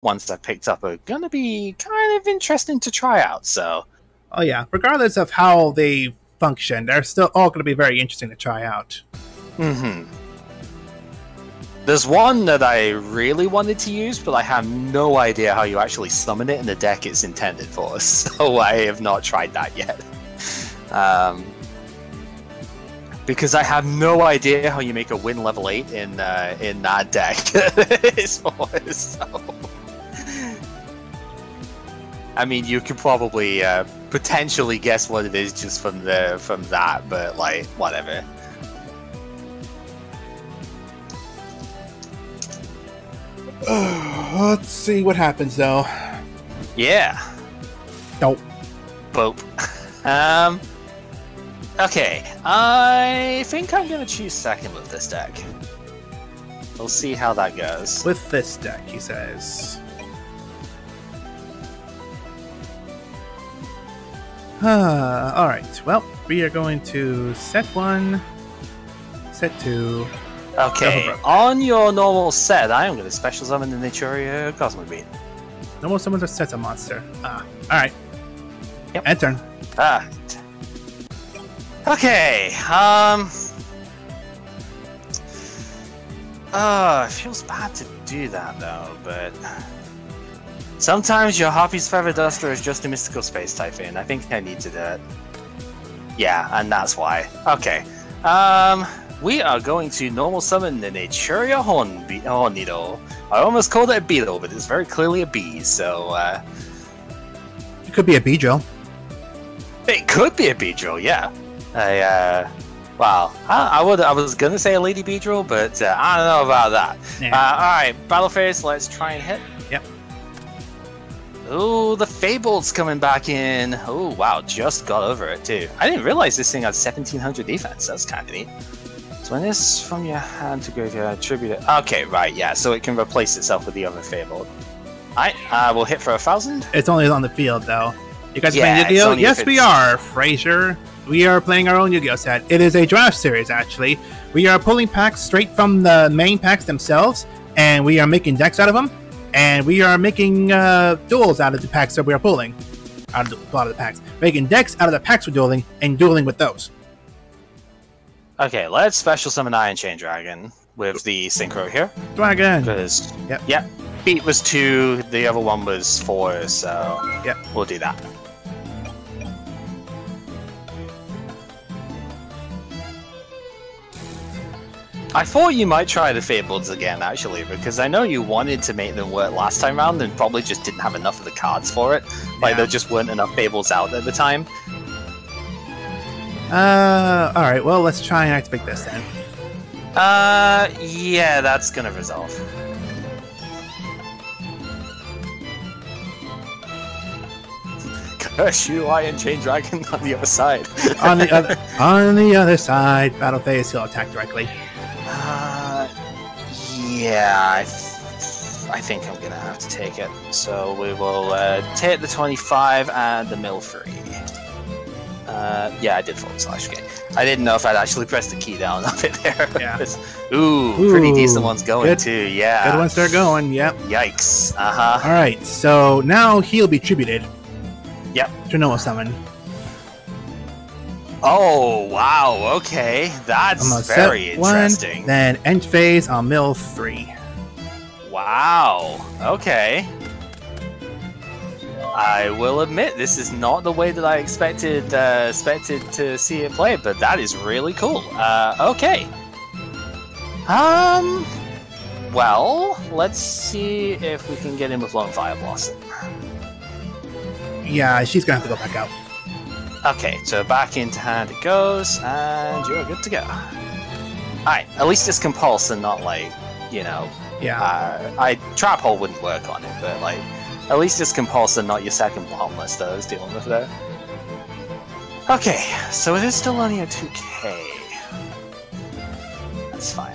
ones I picked up are going to be kind of interesting to try out. So, Oh yeah, regardless of how they function, they're still all going to be very interesting to try out. There's one that I really wanted to use, but I have no idea how you actually summon it in the deck it's intended for, so I have not tried that yet. Because I have no idea how you make a win level 8 in that deck. So, I mean, you could probably potentially guess what it is just from that, but like whatever. Let's see what happens though. Yeah. Nope. Boop. Okay. I think I'm gonna choose second with this deck. We'll see how that goes. With this deck, he says. Alright, well, we are going to set 1, set 2. Okay, on your normal set, I am going to special summon the Naturia Cosmic Beat. Normal summons or sets a monster. Alright. Yep. End turn. Okay, it feels bad to do that though, but sometimes your Harpy's Feather Duster is just a mystical space typhoon. I think I need to do it. Yeah, and that's why. Okay. We are going to normal summon the Naturia Horn Needle. I almost called it a beetle, but it's very clearly a bee, so it could be a Beedrill. It could be a Beedrill, yeah. Wow. I was gonna say a Lady Beedrill, but I don't know about that. Yeah. Alright, Battle Phase, let's try and hit. Yep. Ooh, the Fabled's coming back in. Oh, wow, just got over it, too. I didn't realize this thing had 1700 defense. That's kind of neat. So when it's from your hand to graveyard, attribute it. Okay, right, yeah, so it can replace itself with the other Fabled. Alright, we'll hit for 1,000. It's only on the field, though. You guys playing Yu-Gi-Oh? Yes, we are, Fraser. We are playing our own Yu-Gi-Oh set. It is a draft series, actually. We are pulling packs straight from the main packs themselves, and we are making decks out of them. And we are making duels out of the packs that we are pulling. Out of a lot of the packs. Making decks out of the packs we're dueling, and dueling with those. Okay, let's special summon Iron Chain Dragon with the Synchro here. Dragon! Because, yep. Beat was 2, the other one was 4, so yep. We'll do that. I thought you might try the Fableds again, actually, because I know you wanted to make them work last time round and probably just didn't have enough of the cards for it. Like, there just weren't enough Fableds out at the time. Alright, well, let's try and activate this then. Yeah, that's gonna resolve. Curse you, Iron Chain Dragon on the other side. on the other side, Battle Phase, he'll attack directly. Yeah, I think I'm gonna have to take it. So we will take the 25 and the mill free. Yeah, I did /. Okay. I didn't know if I'd actually pressed the key down of it there. Yeah. Ooh, pretty decent ones going too. Yeah. Good ones they're going. Yep. Yikes. All right. So now he'll be tributed. Yep. To normal summon. Oh wow. Okay, that's very interesting. Then end phase on mill 3. Wow. Okay. I will admit this is not the way that I expected to see it played, but that is really cool. Okay. Well, let's see if we can get in with Lone Fire Blossom. Yeah, she's gonna have to go back out. Okay, so back into hand it goes, and you're good to go. Alright, at least it's compulse and not like, you know... Yeah. Trap Hole wouldn't work on it, but like... At least it's compulse and not your second Bottomless that I was dealing with there. Okay, so it is still only a 2k. That's fine.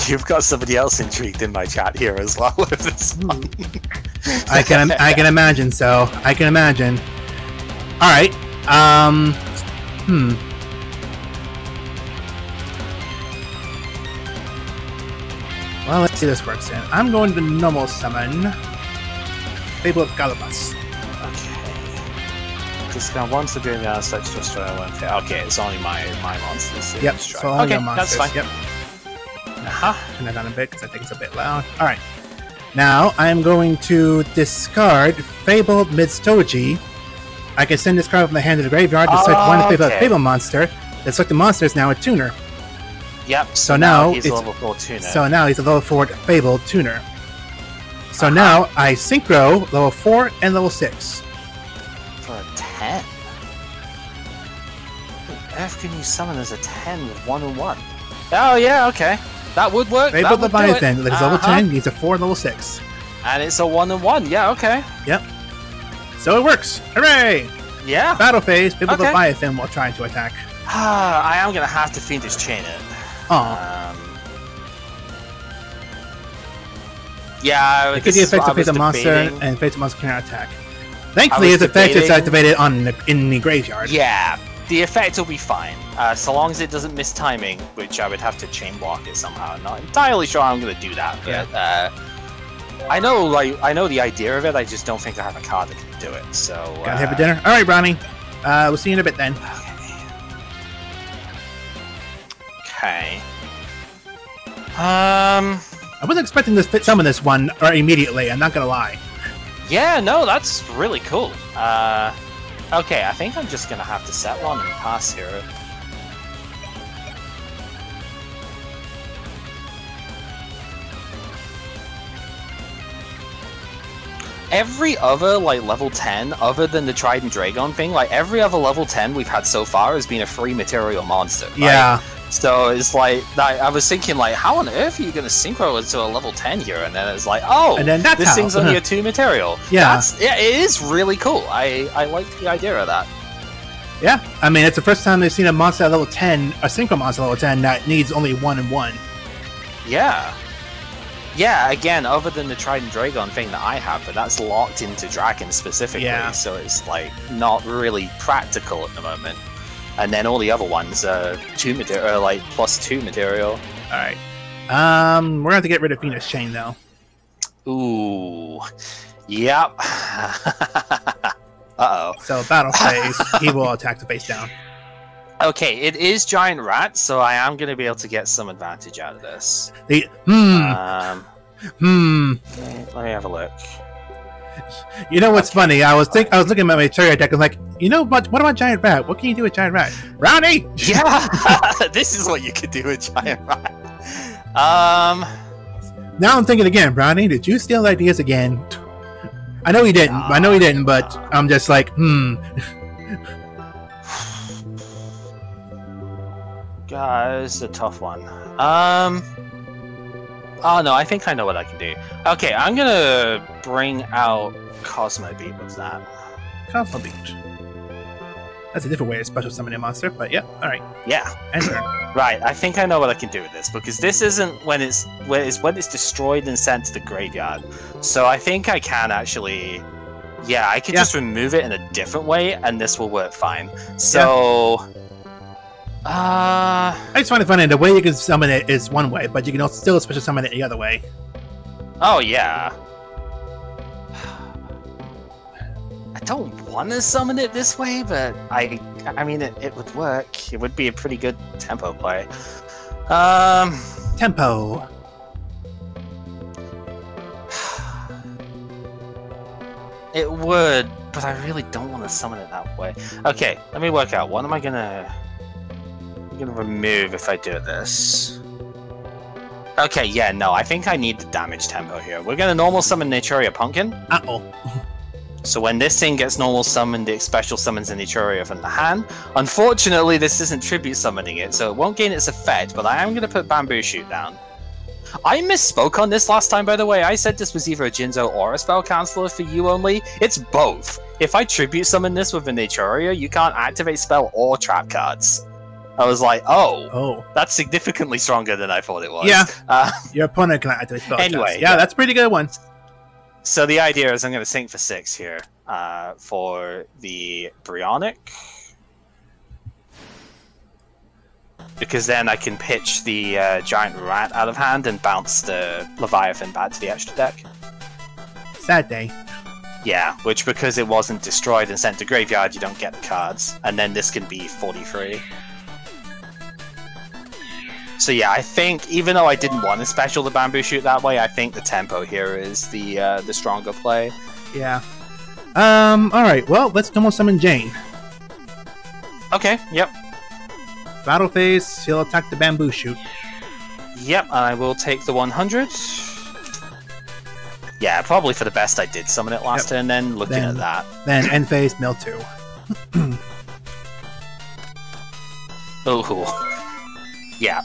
You've got somebody else intrigued in my chat here as well with this one. I can imagine so. I can imagine. Alright. Well, let's see how this works then. I'm going to normal summon Fable of Galabas. Okay. Just now once the doing that, such to destroy one. Okay, it's only my monsters. Yep, so only your monsters. That's fine. Yep. Turn that down a bit because I think it's a bit loud. Alright. Now, I'm going to discard Fabled Mitsutoji. I can send this card from the hand to the graveyard to select one Fable monster. The selected monster is now a tuner. Yep, so now he's a level 4 tuner. So now he's a level 4 Fabled tuner. So now I synchro level 4 and level 6. For a 10? What earth can you summon as a 10 with 1 and 1? Oh, yeah, okay. That would work. Fabled Leviathan, that is level 10, he's a 4 and level 6. And it's a 1 and 1, yeah, okay. Yep. So it works! Hooray! Yeah. Battle phase, Fabled Leviathan while trying to attack. I am going to have to Fiendish Chain it. Yeah, it could be effects of face a monster and face a monster cannot attack. Thankfully, its effect is activated in the graveyard. Yeah, the effect will be fine, so long as it doesn't miss timing, which I would have to chain block it somehow. I'm not entirely sure how I'm going to do that, but I know the idea of it. I just don't think I have a card that can do it. So gotta have a dinner. All right, Brownie. We'll see you in a bit then. Okay. I wasn't expecting this summon this one immediately. I'm not gonna lie. Yeah, no, that's really cool. Okay, I think I'm just gonna have to set one and pass here. Every other level 10, other than the Trident Dragon thing, every other level 10 we've had so far has been a free material monster. Right? Yeah. So it's I was thinking how on earth are you going to synchro into a level 10 here? And then it's and then this thing's only a 2 material. Yeah. It is really cool. I like the idea of that. Yeah. I mean, it's the first time they've seen a monster at level 10, a synchro monster at level 10 that needs only 1 and 1. Yeah. Yeah, again, other than the Trident Dragon thing that I have, but that's locked into Dragon specifically, so it's not really practical at the moment. And then all the other ones are plus 2 material. Alright. We're gonna have to get rid of Fiendish Chain though. Ooh. Yep. Uh-oh. So battle phase, he will attack the face down. Okay, it is Giant Rat, so I am going to be able to get some advantage out of this. Okay, let me have a look. You know what's funny? I was looking at my cherry deck and what about Giant Rat? What can you do with Giant Rat? Brownie! Yeah! This is what you could do with Giant Rat. Now I'm thinking again, Brownie, did you steal ideas again? I know he didn't, but I'm just Guys, it's a tough one. Oh no, I think I know what I can do. Okay, I'm gonna bring out Cosmo Beat with that. Cosmo Beat. That's a different way to special summon a monster, but yeah, alright. Yeah. Enter. Right, I think I know what I can do with this, because this isn't when it's destroyed and sent to the graveyard. So I think I can actually I could just remove it in a different way and this will work fine. So I just find it funny. The way you can summon it is one way, but you can also still special summon it the other way. Oh yeah. I don't want to summon it this way, but I mean it would work. It would be a pretty good tempo play. Tempo. It would, but I really don't want to summon it that way. Okay, let me work out. What am I gonna remove if I do this? Okay, yeah, no, I think I need the damage tempo here. We're gonna normal summon Naturia Pumpkin. Uh-oh. So when this thing gets normal summoned, it special summons a Naturia from the hand. Unfortunately, this isn't tribute summoning it, so it won't gain its effect, but I am gonna put Bamboo Shoot down. I misspoke on this last time, by the way. I said this was either a Jinzo or a Spell Counselor for you only. It's both. If I tribute summon this with a Naturia, you can't activate spell or trap cards. I was like, Oh. That's significantly stronger than I thought it was. Yeah. Your opponent can activate spell Anyway, checks. Yeah, that's a pretty good one. So the idea is I'm going to sink for 6 here for the Bryonic. Because then I can pitch the Giant Rat out of hand and bounce the Leviathan back to the extra deck. Sad day. Yeah, which because it wasn't destroyed and sent to graveyard, you don't get the cards. And then this can be 43. So yeah, I think, even though I didn't want to special the Bamboo Shoot that way, I think the tempo here is the stronger play. Yeah. Alright, well, let's normal summon Jane. Okay, yep. Battle phase, he'll attack the Bamboo Shoot. Yep, and I will take the 100. Yeah, probably for the best I did summon it last turn then, looking at that. Then end phase, mill 2. Oh, yeah.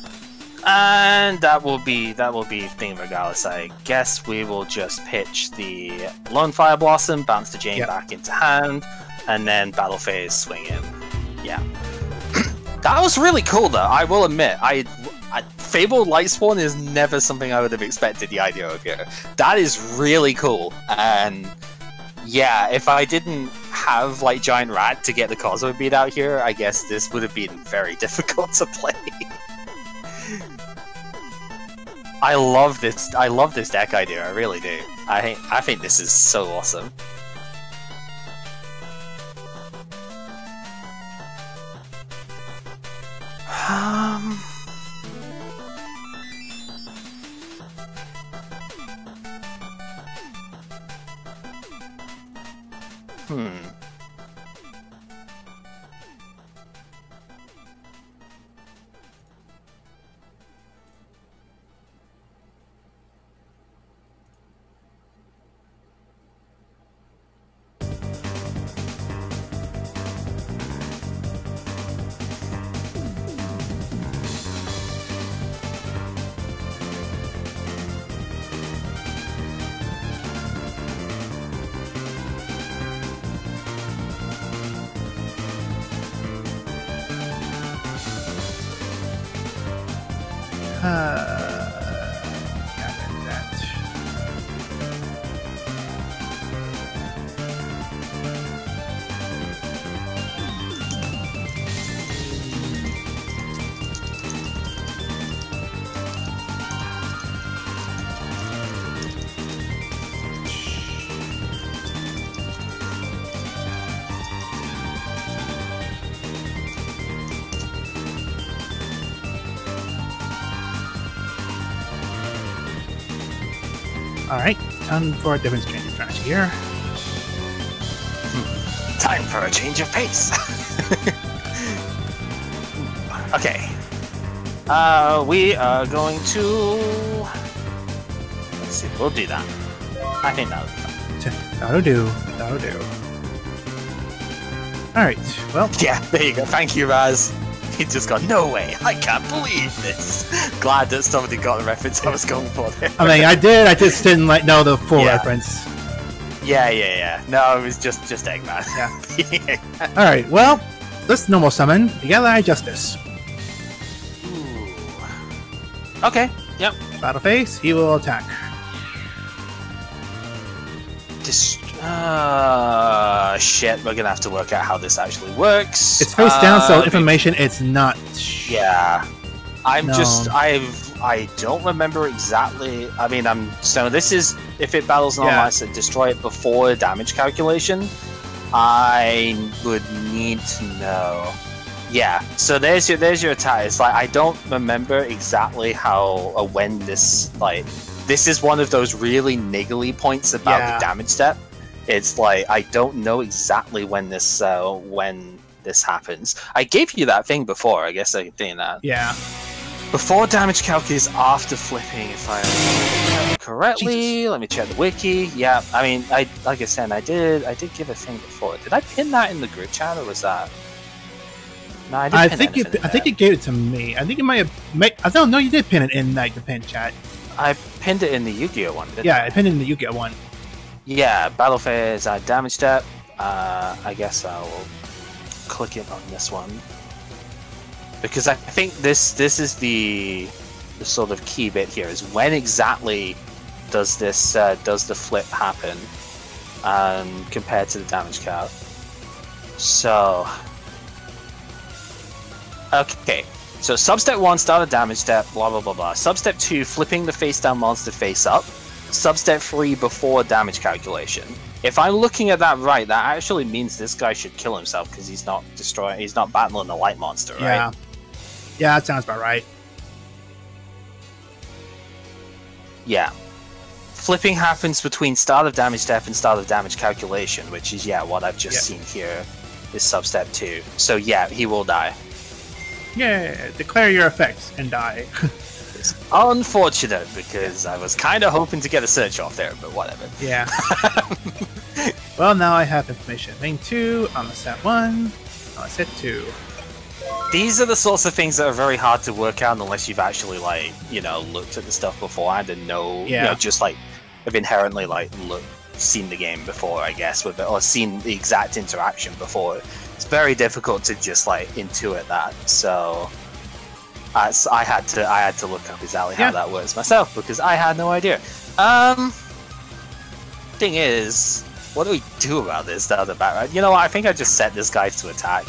And that will be thing regardless. I guess we will just pitch the Lone Fire Blossom, bounce the Jane back into hand, and then battle phase swing in. Yeah. That was really cool though, I will admit. Fabled Lightspawn is never something I would have expected the idea of here. That is really cool, and yeah, if I didn't have like Giant Rat to get the Cosmo beat out here, I guess this would have been very difficult to play. I love this deck idea, I really do. I think this is so awesome. Alright, time for a different strategy here. Time for a change of pace. Okay. We are going to... Let's see, we'll do that. I think that'll be fun. That'll do. That'll do. Alright, well... Yeah, there you go. Thank you, Raz. He just got, no way, I can't believe this. Glad that somebody got the reference I was going for there. I mean, I did, I just didn't know the full reference. Yeah. No, it was just Eggman. Yeah. Alright, well, let's normal summon the Ally Justice. Ooh. Okay, yep. Battle phase, he will attack. Shit, we're gonna have to work out how this actually works. It's face down, so information it's not. Yeah. I don't remember exactly. I mean, so this is, if it battles an online set, destroy it before damage calculation. I would need to know. Yeah, so there's your attack. It's like, I don't remember exactly how or when this, like, this is one of those really niggly points about the damage step. It's like, I don't know exactly when this happens. I gave you that thing before, I guess I did that. Yeah. Before damage calc is after flipping, if I remember correctly. Jesus. Let me check the wiki. Yeah, I mean, like I said, I did give a thing before. Did I pin that in the group chat, or was that? No, I think you gave it to me. I think you might have. I don't know. You did pin it in like the pin chat. I pinned it in the Yu-Gi-Oh one. I pinned it in the Yu-Gi-Oh one. Yeah, battle phase, damage step. I guess I will click it on this one. Because I think this is the sort of key bit here, is when exactly does this does the flip happen compared to the damage count. So okay, so sub-step 1, start a damage step, blah blah blah blah. Sub-step 2, flipping the face down monster face up. Sub-step 3, before damage calculation. If I'm looking at that right, that actually means this guy should kill himself because he's not battling a light monster, right? Yeah. Yeah, that sounds about right. Yeah. Flipping happens between start of damage step and start of damage calculation, which is, yeah, what I've just seen here is sub-step 2. So yeah, he will die. Yeah, declare your effects and die. It's unfortunate because I was kind of hoping to get a search off there, but whatever. Yeah. Well, now I have information. Main 2, on the set 1, on the set 2. These are the sorts of things that are very hard to work out unless you've actually, like, you know, looked at the stuff beforehand and know, you know, just like have inherently like seen the game before, I guess, with it, or seen the exact interaction before. It's very difficult to just like intuit that. So I had to look up exactly how that works myself because I had no idea. Thing is, what do we do about this? The other background, you know what? I think I just set this guy to attack.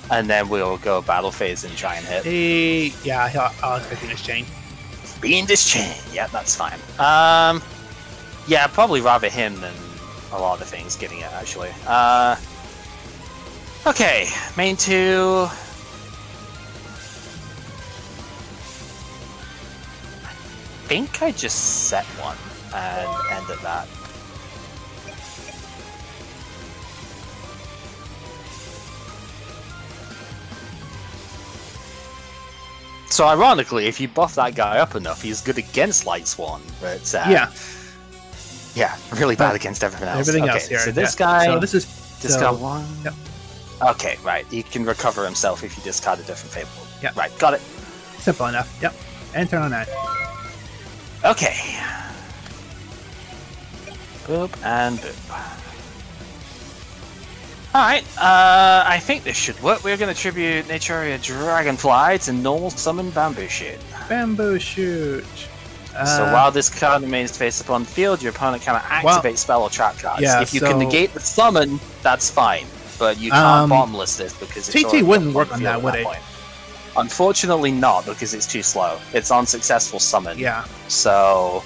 And then we'll go battle phase and try and hit. Yeah, I'll expect Fiendish Chain. Fiendish Chain, yeah, that's fine. Yeah, I'd probably rather him than a lot of the things getting it, actually. Okay, main 2. I think I just set one and ended that. So ironically, if you buff that guy up enough, he's good against Light Swan, but yeah, really bad against everything else. Everything else here. So this guy, so this is discard 1. Yep. Okay, right. He can recover himself if you discard a different Fable. Yeah. Right, got it. Simple enough. Yep. And turn on that. Okay. Boop and boop. Alright, I think this should work. We're going to tribute Naturia Dragonfly to normal summon Bamboo Shoot. Bamboo Shoot. So while this card remains face up on the field, your opponent cannot activate spell or trap cards. Yeah, if you can negate the summon, that's fine. But you can't bottomless this because it's TT wouldn't work on that, would it? Unfortunately not, because it's too slow. It's unsuccessful summon. Yeah. So,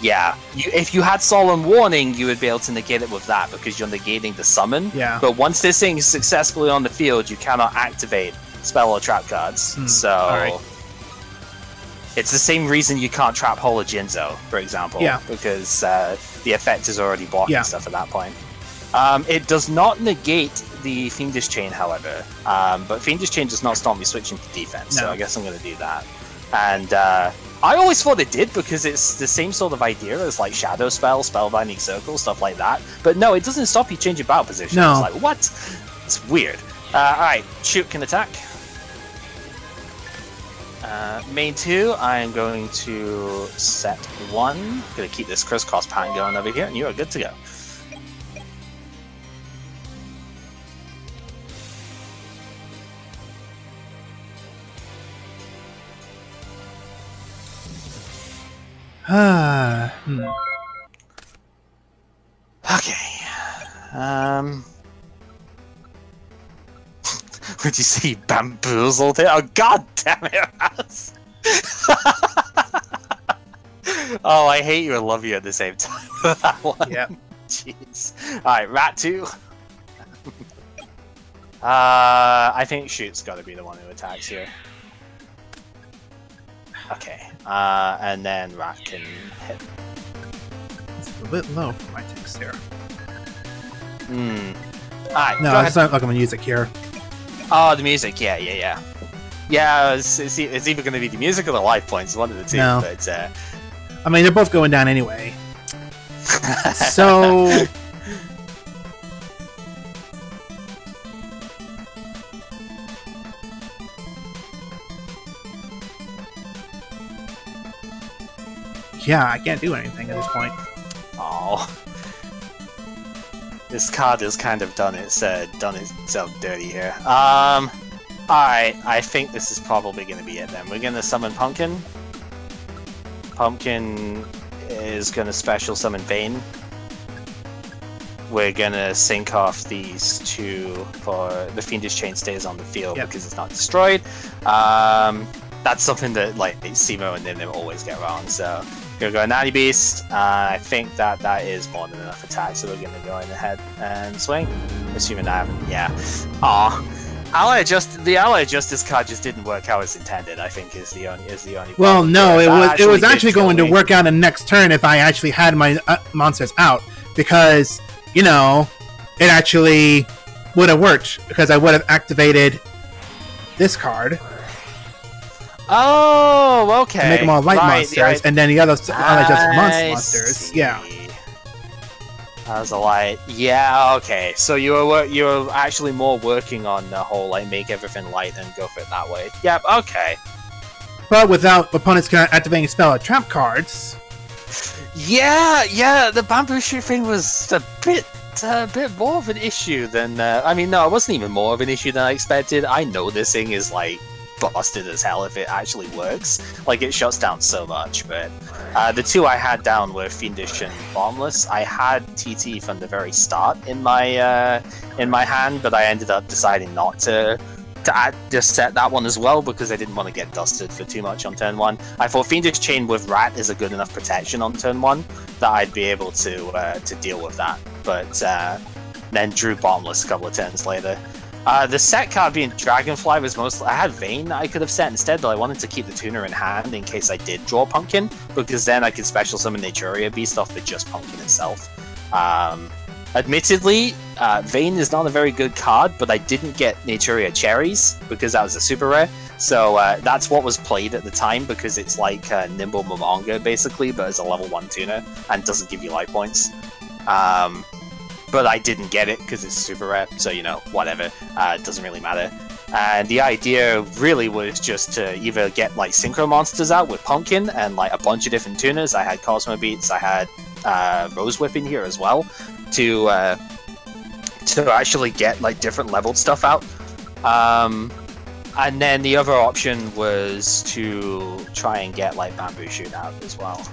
yeah. If you had Solemn Warning, you would be able to negate it with that, because you're negating the summon. Yeah. But once this thing is successfully on the field, you cannot activate spell or trap cards. So, it's the same reason you can't trap Hola Jinzo, for example. Yeah. Because the effect is already blocking stuff at that point. It does not negate the Fiendish Chain, however, but Fiendish Chain does not stop me switching to defense, so I guess I'm going to do that. And I always thought it did because it's the same sort of idea as like Shadow Spell, Spellbinding Circle, stuff like that. But no, it doesn't stop you changing battle position. No. It's like, what? It's weird. Alright, Shoot can attack. Main 2, I am going to set 1. Going to keep this crisscross pattern going over here, and you are good to go. Okay. Would you see bamboozled here? Oh, god damn it, Raz. Oh, I hate you and love you at the same time. That one. Yep. Jeez. Alright, Rat 2. I think Shoot's got to be the one who attacks here. Okay. And then Rat can hit. It's a bit low for my text here. Alright, no, it's not like I'm gonna use it here. Oh, the music, yeah. Yeah, it's either going to be the music or the life points, one of the two. No. But, I mean, they're both going down anyway. So... yeah, I can't do anything at this point. Oh. This card has kind of done itself dirty here. Alright, I think this is probably going to be it then. We're going to summon Pumpkin. Pumpkin is going to special summon Vayne. We're going to sync off these two for the Fiendish Chain stays on the field because it's not destroyed. That's something that like Simo and Nim always get wrong, so we're going to go Natty Beast. I think that is more than enough attack, so we're going to go in ahead and swing. Assuming I haven't, yeah. Aw. The Ally Justice card just didn't work how it's intended, I think is the only Well, no, it was actually going to work out in next turn if I actually had my monsters out, because, you know, it actually would have worked, because I would have activated this card. Oh, okay. To make them all light monsters, and then the other Ally Justice monsters. Yeah. That was a light. Yeah, okay. So you were actually more working on the whole like make everything light and go for it that way. Yep, okay. But without opponents activating spell or trap cards. Yeah, the bamboo shoot thing was a bit more of an issue than I mean, no, it wasn't even more of an issue than I expected. I know this thing is like busted as hell if it actually works. Like, it shuts down so much, but the two I had down were Fiendish and Bottomless. I had TT from the very start in my hand, but I ended up deciding not to just set that one as well because I didn't want to get dusted for too much on turn 1. I thought Fiendish Chain with Rat is a good enough protection on turn 1 that I'd be able to deal with that, but then drew Bottomless a couple of turns later. The set card being Dragonfly was mostly... I had Vayne that I could have set instead, but I wanted to keep the tuner in hand in case I did draw Pumpkin, because then I could special summon Naturia Beast off with just Pumpkin itself. Admittedly, Vayne is not a very good card, but I didn't get Naturia Cherries, because that was a super rare, so that's what was played at the time, because it's like Nimble Momonga, basically, but as a level 1 tuner, and doesn't give you life points. But I didn't get it because it's super rare, so you know, whatever, it doesn't really matter. And the idea really was just to either get like synchro monsters out with Pumpkin and like a bunch of different tuners. I had Cosmo Beats, I had Rose Whip in here as well, to actually get like different leveled stuff out. And then the other option was to try and get like Bamboo Shoot out as well.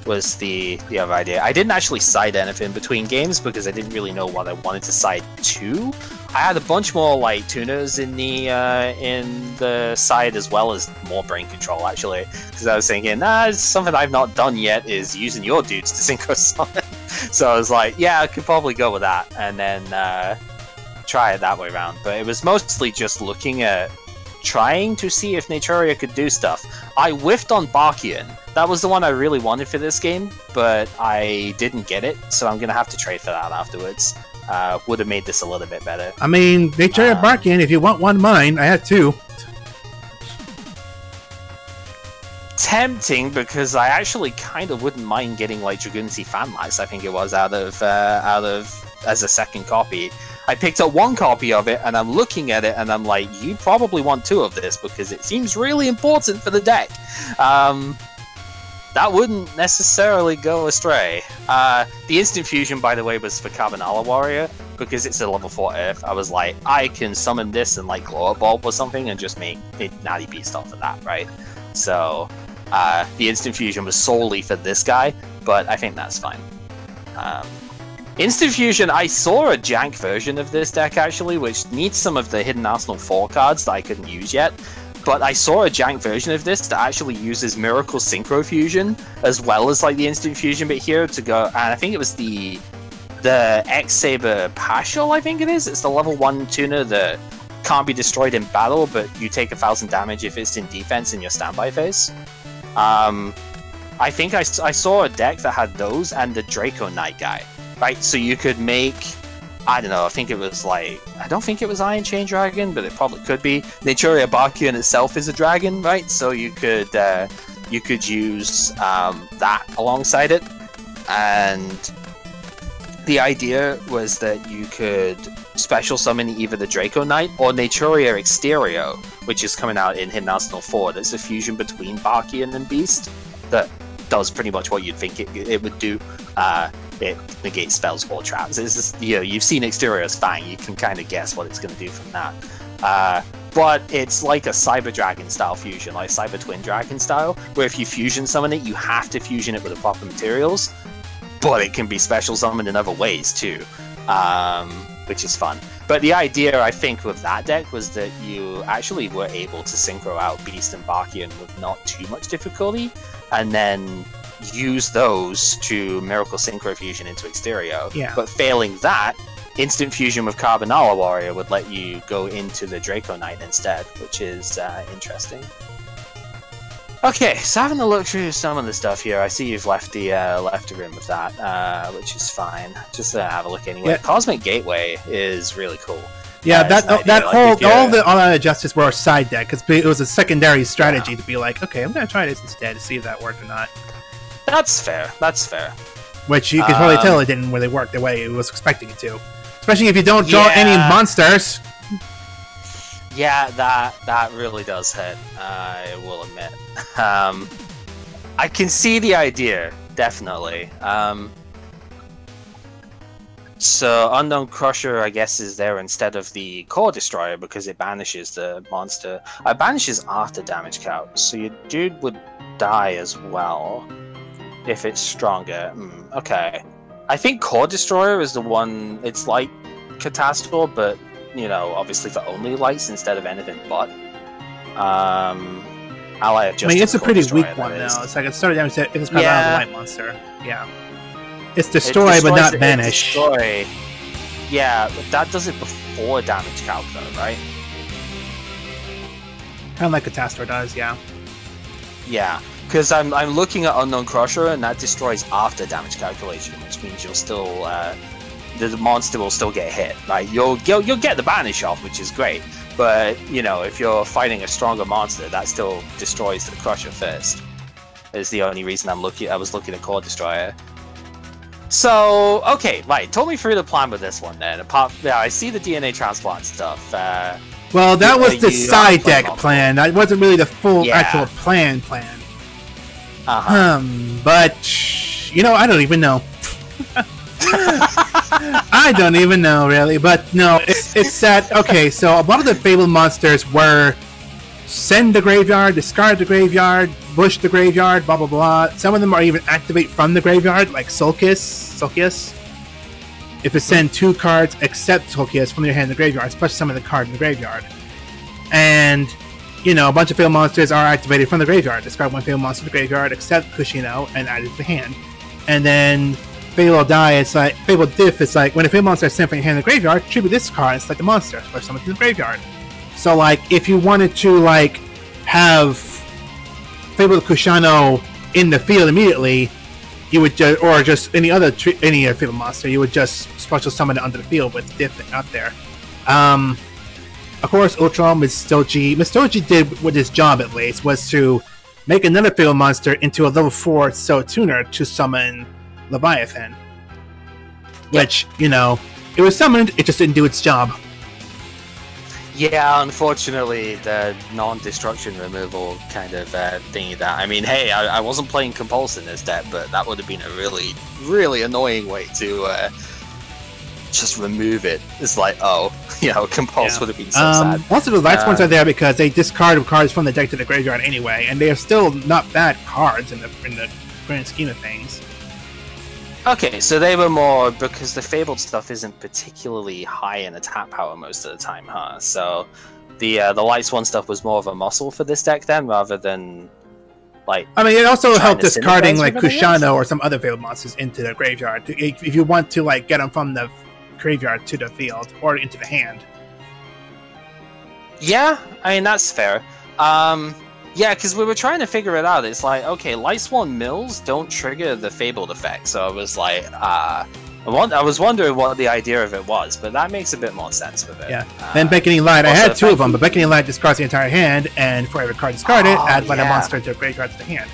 Was the other idea. I didn't actually side anything between games because I didn't really know what I wanted to side to. I had a bunch more like tuners in the side as well as more brain control actually, because I was thinking, something I've not done yet is using your dudes to synchro summon. So I was like, yeah, I could probably go with that and then try it that way around. But it was mostly just looking at trying to see if Naturia could do stuff. I whiffed on Barkian. That was the one I really wanted for this game, but I didn't get it, so I'm gonna have to trade for that afterwards. Would have made this a little bit better. I mean, Naturia Barkian, if you want one mine, I had 2. Tempting, because I actually kind of wouldn't mind getting like Dragooncy Fanlax, I think it was, out of as a second copy. I picked up 1 copy of it, and I'm looking at it, and I'm like, you probably want 2 of this, because it seems really important for the deck. That wouldn't necessarily go astray. The Instant Fusion, by the way, was for Carbonala Warrior, because it's a level 4 Earth. I was like, I can summon this and like Glow Up Bulb or something, and just make Natty Beast off of that, right? So, the Instant Fusion was solely for this guy, but I think that's fine. Instant Fusion, I saw a jank version of this deck actually, which needs some of the Hidden Arsenal 4 cards that I couldn't use yet. But I saw a jank version of this that actually uses Miracle Synchro Fusion, as well as like the Instant Fusion bit here to go, and I think it was the X-Saber Partial, I think it is. It's the level 1 tuner that can't be destroyed in battle, but you take 1000 damage if it's in defense in your standby phase. I think I saw a deck that had those and the Draco Knight guy. Right, so you could make, I don't know, I think it was like, I don't think it was Iron Chain Dragon, but it probably could be. Naturia Bakuyan itself is a dragon, right? So you could use that alongside it. And the idea was that you could special summon either the Draco Knight or Naturia Exterio, which is coming out in Hidden Arsenal 4. That's a fusion between Bakuyan and Beast that does pretty much what you'd think it would do. it negates spells or traps. It's just, you know, you've seen Exterior's Fang, you can kind of guess what it's going to do from that. But it's like a Cyber Dragon style fusion, like Cyber Twin Dragon style, where if you fusion summon it, you have to fusion it with the proper materials, but it can be special summoned in other ways too, which is fun. But the idea, I think, with that deck was that you actually were able to synchro out Beast and Barkian with not too much difficulty, and then use those to Miracle Synchro Fusion into Exterior. Yeah. But failing that, Instant Fusion with Carbonara Warrior would let you go into the Draco Knight instead, which is interesting. Okay, so having a look through some of the stuff here, I see you've left the room with that, which is fine. Just have a look anyway. Yeah. Cosmic Gateway is really cool. Yeah, all the Justice were a side deck, because it was a secondary strategy to be like, okay, I'm going to try this instead to see if that worked or not. That's fair, that's fair. Which you can probably tell it didn't really work the way it was expecting it to. Especially if you don't draw any monsters. Yeah, that really does hit, I will admit. I can see the idea, definitely. So Unknown Crusher, I guess, is there instead of the Core Destroyer because it banishes the monster. It banishes after damage count, so your dude would die as well if it's stronger. Okay. I think Core Destroyer is the one, it's like Catastor, but, you know, obviously for only lights instead of anything but. Ally of Justice. I mean, it's a pretty weak one now. It's like it started damage if it's out of the light monster. Yeah. It's destroy, but not banish. Destroy. Yeah, but that does it before damage calc, though, right? Kind of like Catastor does, yeah. Yeah, because I'm looking at Unknown Crusher, and that destroys after damage calculation, which means you'll still the monster will still get hit. Right? You'll get the banish off, which is great. But you know, if you're fighting a stronger monster, that still destroys the Crusher first. Is the only reason I was looking at Core Destroyer. So, okay, right. Talk me through the plan with this one then. I see the DNA transplant stuff. Well, that was the side deck plan. That wasn't really the full actual plan. But you know, I don't even know. I don't even know really. But no, it's that. Okay, so a lot of the Fabled monsters were send the graveyard, discard the graveyard, bush the graveyard, blah blah blah. Some of them are even activate from the graveyard, like Sulcus. If it send 2 cards except Sulcus from your hand in the graveyard, especially some of the cards in the graveyard. And, you know, a bunch of Fabled monsters are activated from the graveyard. Discard 1 Fabled monster to the graveyard except Kushino and add it to the hand. And then Fabled Diff, it's like when a Fabled monster is sent from your hand in the graveyard, tribute this card and select the monster, especially someone in the graveyard. So, like, if you wanted to, like, have Fabled Kushano in the field immediately, you would just, or just any Fabled monster, you would just special summon it under the field with Diff out there. Of course, Ultron, Mistoji did with his job at least, was to make another Fabled monster into a level 4 So Tuner to summon Leviathan. Which, you know, it was summoned, it just didn't do its job. Yeah, unfortunately, the non-destruction removal kind of thingy that... I mean, hey, I wasn't playing Compulse in this deck, but that would have been a really, really annoying way to just remove it. It's like, oh, you know, Compulse would have been so sad. Also, the lights ones are there because they discard cards from the deck to the graveyard anyway, and they are still not bad cards in the grand scheme of things. Okay, so they were more because the Fabled stuff isn't particularly high in attack power most of the time, huh? So the Lights One stuff was more of a muscle for this deck then, rather than like. I mean, it also helped discarding like Kushano or some other Fabled monsters into the graveyard if you want to like get them from the graveyard to the field or into the hand. Yeah, I mean that's fair. Yeah, because we were trying to figure it out. It's like, okay, Lightsworn Mills don't trigger the Fabled effect, so I was like, I was wondering what the idea of it was, but that makes a bit more sense with it. Yeah. Then Beckoning Light, I had 2 of them, but Beckoning Light discards the entire hand, and for every card discarded, add one monster to the graveyard to the hand.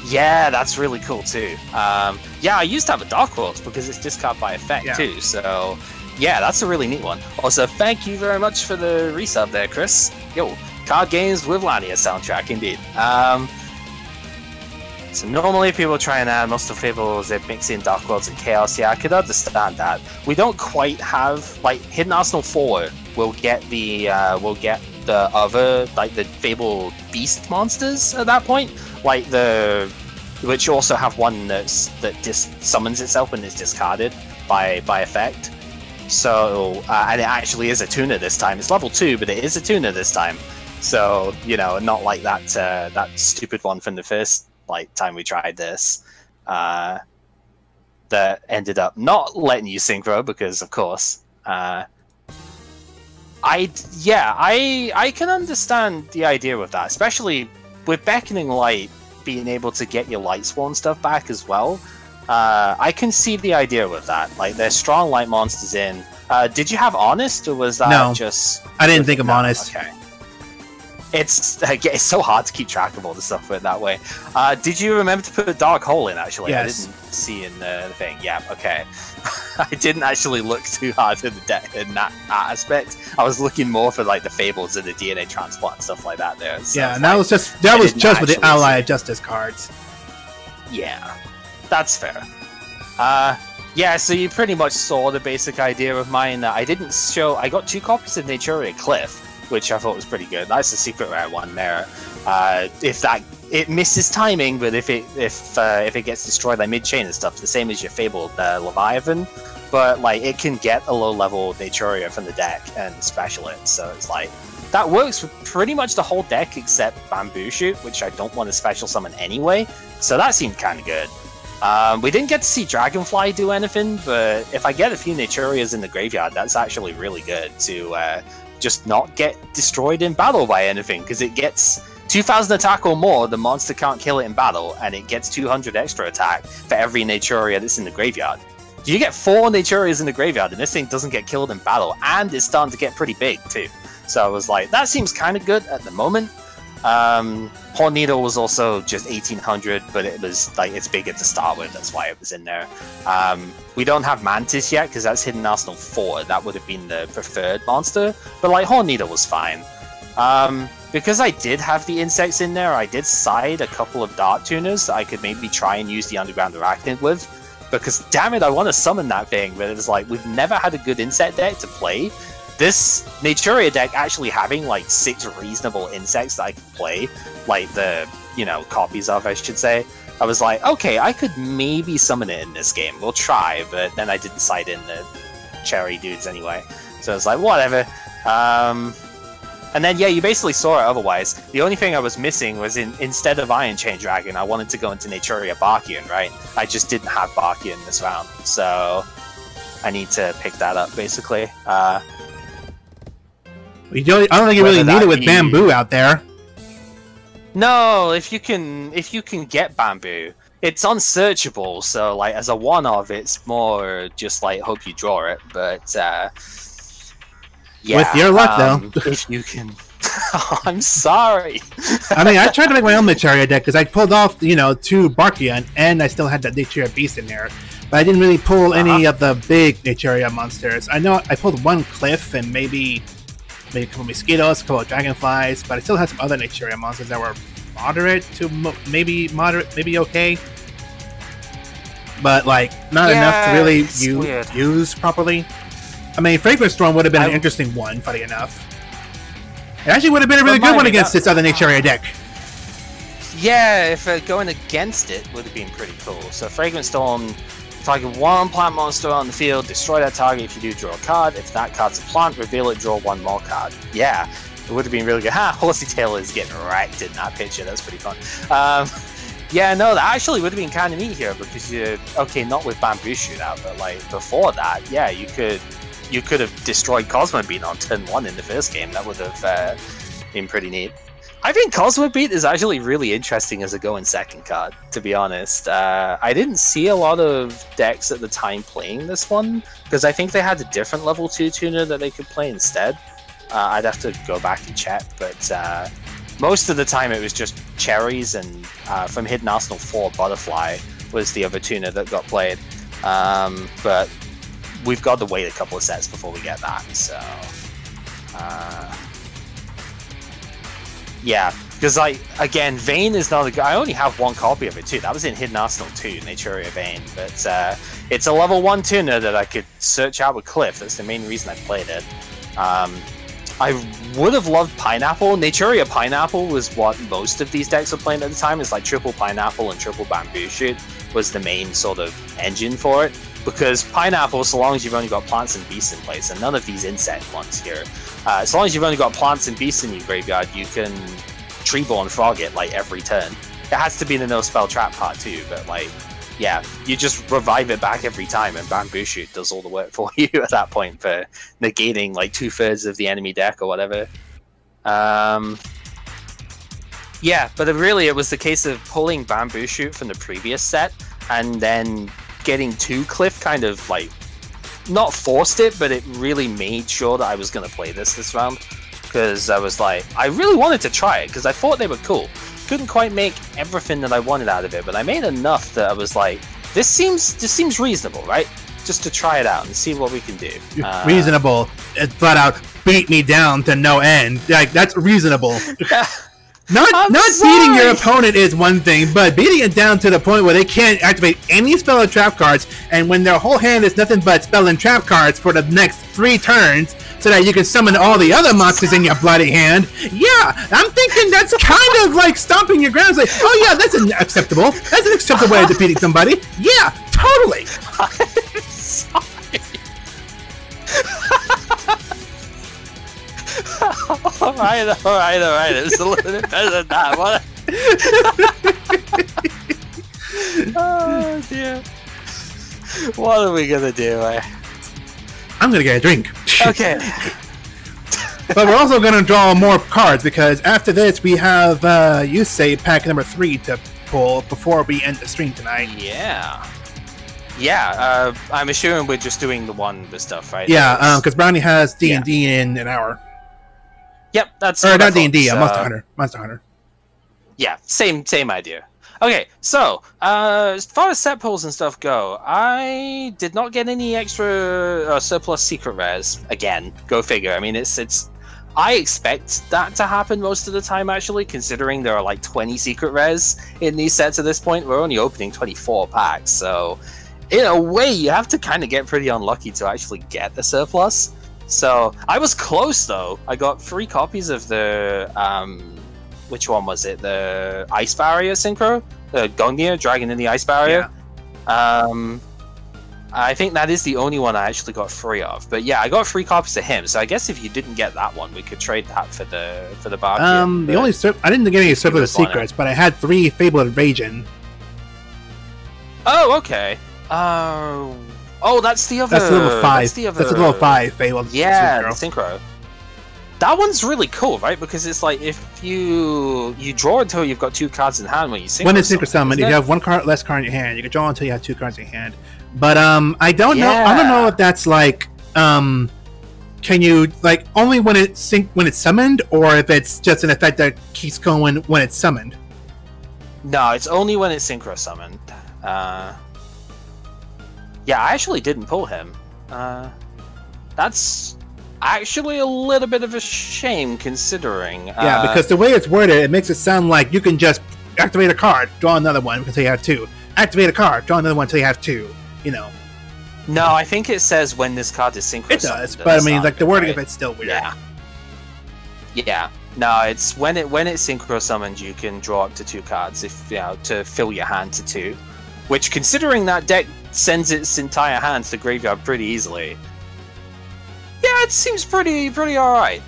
Yeah, that's really cool too. Yeah, I used to have a Dark Horse because it's discard by effect too, so yeah, that's a really neat one. Also, thank you very much for the resub there, Chris. Yo. Card Games with Lania soundtrack, indeed. So normally people try and add most of Fables, they mix in Dark Worlds and Chaos. Yeah, I could understand that. We don't quite have, like, Hidden Arsenal 4 will get the other, like, the Fable Beast monsters at that point. Like, which also have one that summons itself when it's discarded by effect. So, and it actually is a tuner this time. It's level 2, but it is a tuner this time. So, you know, not like that stupid one from the first time we tried this, that ended up not letting you synchro because, of course, I can understand the idea with that, especially with Beckoning Light being able to get your Lightsworn stuff back as well. I can see the idea with that. Like, there's strong light monsters in. Did you have Honest, or was that just? I didn't think of Honest. Okay. It's so hard to keep track of all the stuff that way. Did you remember to put Dark Hole in, actually? Yes. I didn't see in the thing. Yeah, okay. I didn't actually look too hard in the deck in that aspect. I was looking more for like the Fables and the DNA transplant and stuff like that there. So yeah, and that was just with the Ally Justice cards. Yeah, that's fair. Yeah, so you pretty much saw the basic idea of mine. I didn't show. I got 2 copies of Naturia Cliff, which I thought was pretty good. That's the secret rare one there. It misses timing, but if it gets destroyed like mid-chain and stuff, the same as your fabled Leviathan, but like it can get a low-level Naturia from the deck and special it. So it's like that works for pretty much the whole deck except Bamboo Shoot, which I don't want to special summon anyway. So that seemed kind of good. We didn't get to see Dragonfly do anything, but if I get a few Naturias in the graveyard, that's actually really good to just not get destroyed in battle by anything, because it gets 2000 attack or more, the monster can't kill it in battle, and it gets 200 extra attack for every Naturia that's in the graveyard. You get 4 Naturias in the graveyard, and this thing doesn't get killed in battle, and it's starting to get pretty big too. So I was like, that seems kind of good at the moment. Horn Needle was also just 1800, but it was like it's bigger to start with, that's why it was in there. We don't have Mantis yet because that's Hidden Arsenal 4. That would have been the preferred monster, but like Horn Needle was fine. Because I did have the insects in there, I did side a couple of Dart Tuners that I could maybe try and use the Underground Arachnid with, because damn it, I want to summon that thing, but it's like we've never had a good insect deck to play. This Naturia deck actually having like 6 reasonable insects that I could play, like the, copies of, I should say. I was like, okay, I could maybe summon it in this game. We'll try, but then I didn't side in the cherry dudes anyway. So I was like, whatever. And then, yeah, you basically saw it otherwise. The only thing I was missing was instead of Iron Chain Dragon, I wanted to go into Naturia Barkian, right? I just didn't have Barkian this round, so I need to pick that up, basically. I don't think you really need it with Bamboo out there. No, if you can get Bamboo, it's unsearchable. So like as a one-off, it's more just like hope you draw it. But yeah, with your luck though, if you can. I'm sorry. I mean, I tried to make my own Naturia deck because I pulled off 2 Barkian, and I still had that Naturia Beast in there. But I didn't really pull any of the big Naturia monsters. I know I pulled 1 Cliff and maybe a couple mosquitoes, a couple of dragonflies, but I still had some other Naturia monsters that were moderate to maybe okay, but like not enough to really use properly. I mean, Fragrance Storm would have been an interesting one, funny enough. It actually would have been a really good one against this other Naturia deck. Yeah, if going against it would have been pretty cool. So Fragrance Storm, target 1 plant monster on the field, destroy that target if you do draw a card. If that card's a plant, reveal it, draw 1 more card. Yeah, it would have been really good. Horsey Tail is getting wrecked in that picture, that's pretty fun. Yeah, no, that actually would have been kind of neat here, because okay, not with Bamboo Shootout, but like before that, yeah, you could have destroyed Cosmo Beat on turn 1 in the first game. That would have been pretty neat. I think Cosmo Beat is actually really interesting as a go in second card, to be honest. I didn't see a lot of decks at the time playing this one, because I think they had a different level 2 tuner that they could play instead. I'd have to go back and check, but most of the time it was just Cherries, and from Hidden Arsenal 4, Butterfly was the other tuner that got played. But we've got to wait a couple of sets before we get that, so... yeah, Because, like, again, Vayne is not a... I only have one copy of it, too. That was in Hidden Arsenal 2, Naturia Vayne. But it's a level 1 tuner that I could search out with Cliff. That's the main reason I played it. I would have loved Pineapple. Naturia Pineapple was what most of these decks were playing at the time. It's like triple Pineapple and triple Bamboo Shoot was the main sort of engine for it. Because Pineapple, so long as you've only got plants and beasts in place, and none of these insect ones here, so long as you've only got plants and beasts in your graveyard, you can Treeborn Frog it like every turn. It has to be the no spell trap part too, but like, yeah, you just revive it back every time, and Bamboo Shoot does all the work for you at that point for negating like 2/3 of the enemy deck or whatever. Yeah, but really it was the case of pulling Bamboo Shoot from the previous set and then getting to Cliff kind of like not forced it, but it really made sure that I was going to play this round. Because I was like, I really wanted to try it because I thought they were cool. Couldn't quite make everything that I wanted out of it, but I made enough that I was like, this seems reasonable, right? Just to try it out and see what we can do. Reasonable. It flat out beat me down to no end. Like, that's reasonable. Not beating your opponent is one thing, but beating it down to the point where they can't activate any spell or trap cards, and when their whole hand is nothing but spell and trap cards for the next 3 turns, so that you can summon all the other monsters in your bloody hand. Yeah, I'm thinking that's kind of like stomping your ground. It's like, oh yeah, that's acceptable. That's an acceptable way of defeating somebody. Yeah, totally. I'm sorry. Alright. It's a little bit better than that. What? Oh dear. What are we gonna do? I'm gonna get a drink. Okay. But we're also gonna draw more cards because after this we have you say pack number 3 to pull before we end the stream tonight. Yeah. I'm assuming we're just doing the one with stuff, right? Yeah, because Brownie has D&D in an hour. Yep, that's... Or not D&D, Monster Hunter. Yeah, same idea. Okay, so, as far as set pulls and stuff go, I did not get any extra surplus secret rares. Again, go figure. I mean, it's I expect that to happen most of the time, actually, considering there are like 20 secret rares in these sets at this point. We're only opening 24 packs, so in a way, you have to kind of get pretty unlucky to actually get the surplus. So, I was close, though. I got 3 copies of the, which one was it? The Ice Barrier Synchro? The Gungnir, Dragon in the Ice Barrier? Yeah. I think that is the only one I actually got 3 of. But yeah, I got 3 copies of him, so I guess if you didn't get that one, we could trade that for the bargain. I didn't get any surplus secrets, but I had 3 Fabled Invasion. Oh, okay. Oh, that's the other. That's level 5. That's the level 5 Fabled. Yeah, the Synchro. That one's really cool, right? Because it's like if you draw until you've got 2 cards in hand when you synchro. When it's synchro summon, if you have 1 card less card in your hand, you can draw until you have 2 cards in your hand. But I don't know. I don't know if that's like can you like only when it's summoned, or if it's just an effect that keeps going when it's summoned. No, it's only when it's synchro summoned. Yeah, I actually didn't pull him. That's actually a little bit of a shame, considering. Yeah, because the way it's worded, it makes it sound like you can just activate a card, draw another one until you have 2. Activate a card, draw another one until you have 2. You know. No, I think it says when this card is synchro. It does, but I mean, like the wording of it's still weird. Yeah. Yeah. No, it's when it's synchro summoned, you can draw up to 2 cards if to fill your hand to 2. Which, considering that deck sends its entire hand to the graveyard pretty easily, yeah, it seems pretty alright.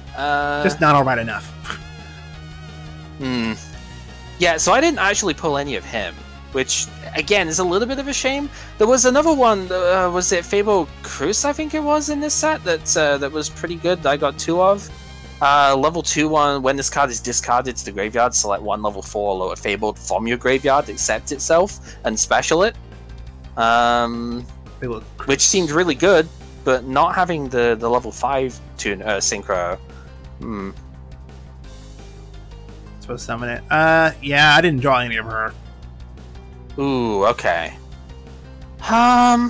Just not alright enough. Yeah, so I didn't actually pull any of him, which, again, is a little bit of a shame. There was another one, was it Fable Cruz, I think it was, in this set, that was pretty good, that I got 2 of. Level 2 one, when this card is discarded to the graveyard, select 1 level 4 lower Fabled from your graveyard, accept itself, and special it. Which seemed really good, but not having the level 5 synchro. Supposed to summon it. Yeah, I didn't draw any of her. Ooh, okay. I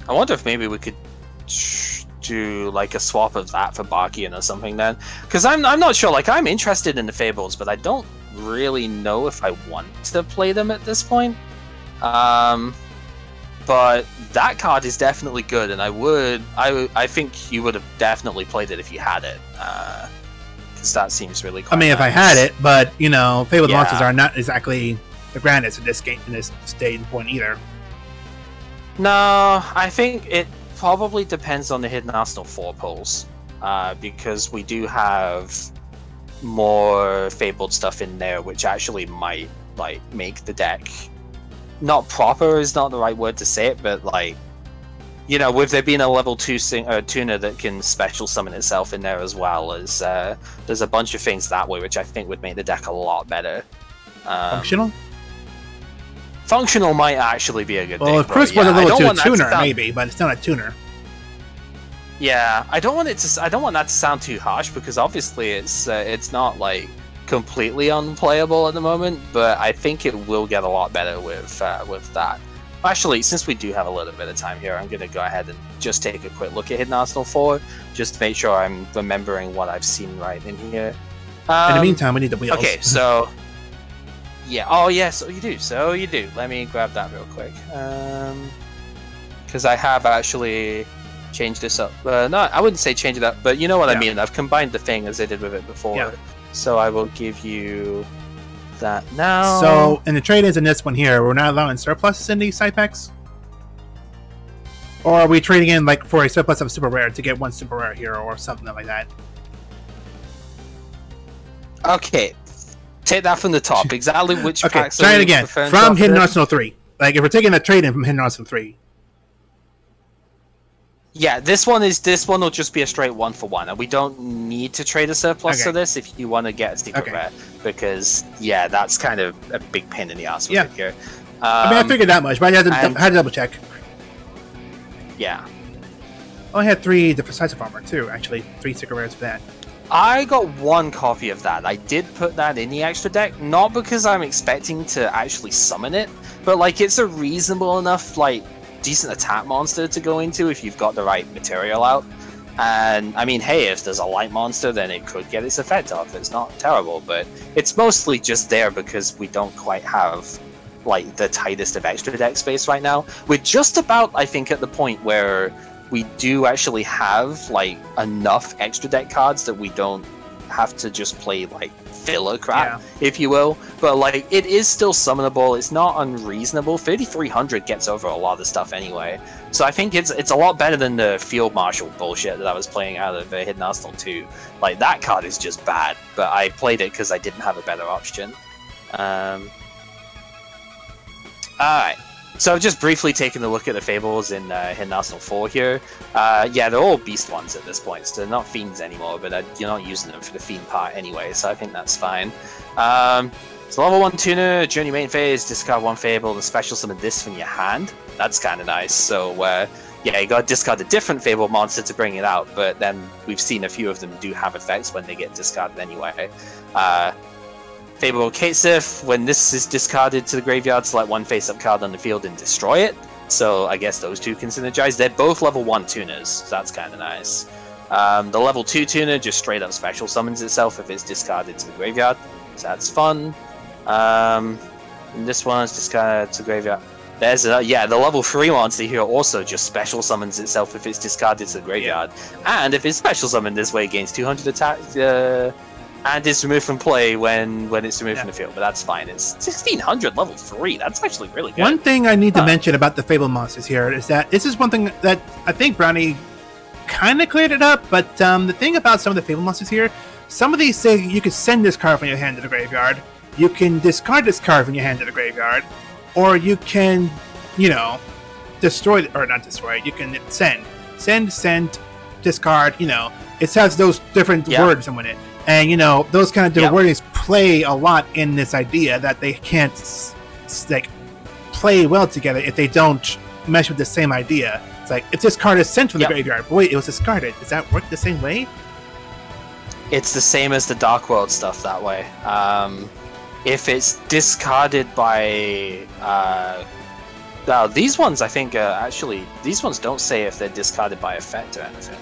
wonder if maybe we could do like a swap of that for Barkian or something then, because I'm not sure. Like, I'm interested in the Fables, but I don't really know if I want to play them at this point. But that card is definitely good, and I think you would have definitely played it if you had it, because that seems really quite if I had it, but you know, Fabled Monsters are not exactly the grandest in this game, in this stage point either. No, I think it probably depends on the Hidden Arsenal 4 pulls, because we do have more Fabled stuff in there, which actually might like make the deck. Not proper is not the right word to say it, but like, you know, with there being a level 2 tuner that can special summon itself in there as well, as there's a bunch of things that way which I think would make the deck a lot better. Functional? Functional might actually be a good thing. Well, if Chris was a level 2 tuner, maybe, but it's not a tuner. Yeah, I don't want that to sound too harsh, because obviously it's not like completely unplayable at the moment, but I think it will get a lot better with that. Actually, since we do have a little bit of time here, I'm going to go ahead and just take a quick look at Hidden Arsenal 4, just to make sure I'm remembering what I've seen right in here. In the meantime, we need the wheels. Okay, so yeah, oh yeah, so you do. Let me grab that real quick, because I have actually changed this up. No, I wouldn't say change it up, but you know what I mean. I've combined the thing as I did with it before. Yeah. So I will give you that now. So in the trade-ins in this one here, we're not allowing surpluses in these side packs? Or are we trading in like for a surplus of super rare to get one super rare hero or something like that? Okay. Take that from the top. Exactly which packs try it again. From Hidden Arsenal 3. Like if we're taking a trade-in from Hidden Arsenal 3. Yeah, this one will just be a straight 1-for-1, and we don't need to trade a surplus to this if you want to get a secret rare, because yeah, that's kind of a big pain in the ass with it here. I figured that much, but I had to double check. Yeah. Oh, I had 3 different sides of armor too, actually. 3 secret rares for that. I got 1 copy of that. I did put that in the extra deck, not because I'm expecting to actually summon it, but like it's a reasonable enough like decent attack monster to go into if you've got the right material out. And I mean, hey, if there's a light monster, then it could get its effect off. It's not terrible, but it's mostly just there because we don't quite have like the tightest of extra deck space right now. We're just about, I think, at the point where we do actually have like enough extra deck cards that we don't have to just play like filler crap, if you will. But like, it is still summonable. It's not unreasonable. 3300 gets over a lot of stuff anyway. So I think it's a lot better than the Field Marshal bullshit that I was playing out of Hidden Arsenal 2. Like, that card is just bad, but I played it because I didn't have a better option. Alright. So I've just briefly taken a look at the Fables in Hidden Arsenal 4 here. Yeah, they're all Beast ones at this point, so they're not Fiends anymore, but you're not using them for the Fiend part anyway, so I think that's fine. So level 1 tuner, during your main phase, discard 1 Fable and special summon this from your hand. That's kind of nice. So yeah, you gotta discard a different Fable monster to bring it out, but then we've seen a few of them do have effects when they get discarded anyway. Fable Katesif, when this is discarded to the graveyard, select 1 face-up card on the field and destroy it. So I guess those two can synergize. They're both level 1 tuners, so that's kind of nice. The level 2 tuner just straight up special summons itself if it's discarded to the graveyard, so that's fun. And this one's discarded to the graveyard. There's yeah, the level 3 monster here also just special summons itself if it's discarded to the graveyard. And if it's special summoned this way, it gains 200 attack, and is removed from play when it's removed from the field, but that's fine. It's 1600 level 3. That's actually really good. One thing I need to mention about the Fable monsters here is that this is one thing that I think Brownie kind of cleared it up, but the thing about some of the Fable monsters here, some of these say you can send this card from your hand to the graveyard, you can discard this card from your hand to the graveyard, or you can, you know, destroy, or not destroy, you can send, discard, you know, it has those different words in it. And, you know, those kind of different wordings play a lot in this idea that they can't, like, play well together if they don't mesh with the same idea. It's like, if this card is sent from the graveyard, but wait, it was discarded. Does that work the same way? It's the same as the Dark World stuff that way. If it's discarded by... now, these ones, I think, actually... These ones don't say if they're discarded by effect or anything.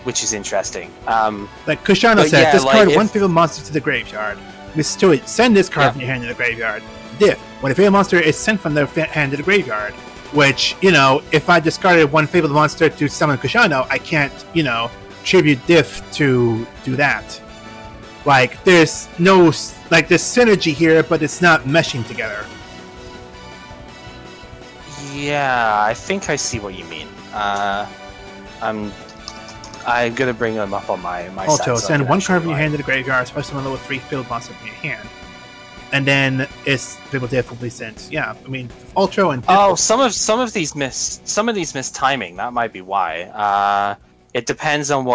Which is interesting. Like Kushano said, discard 1 Fable monster to the graveyard. Mrs. Tui, send this card Yeah. from your hand to the graveyard. Diff, when a fabled monster is sent from their hand to the graveyard, which, you know, if I discarded one fabled monster to summon Kushano, I can't, you know, tribute Diff to do that. Like, there's no, like, there's synergy here, but it's not meshing together. Yeah, I think I see what you mean. I'm gonna bring them up on my Also, side, so send one card from your hand to the graveyard, special summon level 3 fabled monster from your hand. And then it's fabled Diff will be sent. Yeah, I mean, Ultra and Diff. Oh, some of these miss timing. That might be why. It depends on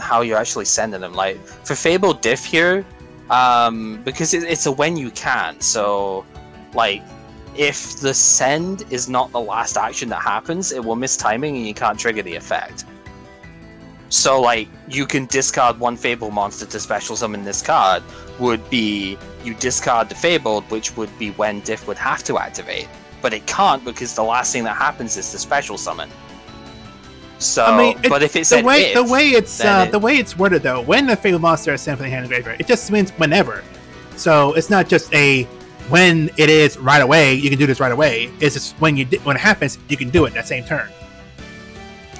how you're actually sending them. Like for Fabled Diff here, because it's a when you can. So, like, if the send is not the last action that happens, it will miss timing and you can't trigger the effect. So, like, you can discard one Fabled monster to special summon this card. Would be you discard the Fabled, which would be when Diff would have to activate, but it can't because the last thing that happens is the special summon. So, I mean, but if it's the way the way it's worded though, when the fabled monster is sent from the hand of the graveyard, it just means whenever. So it's not just a when it is right away. You can do this right away. It's just when it happens, you can do it that same turn.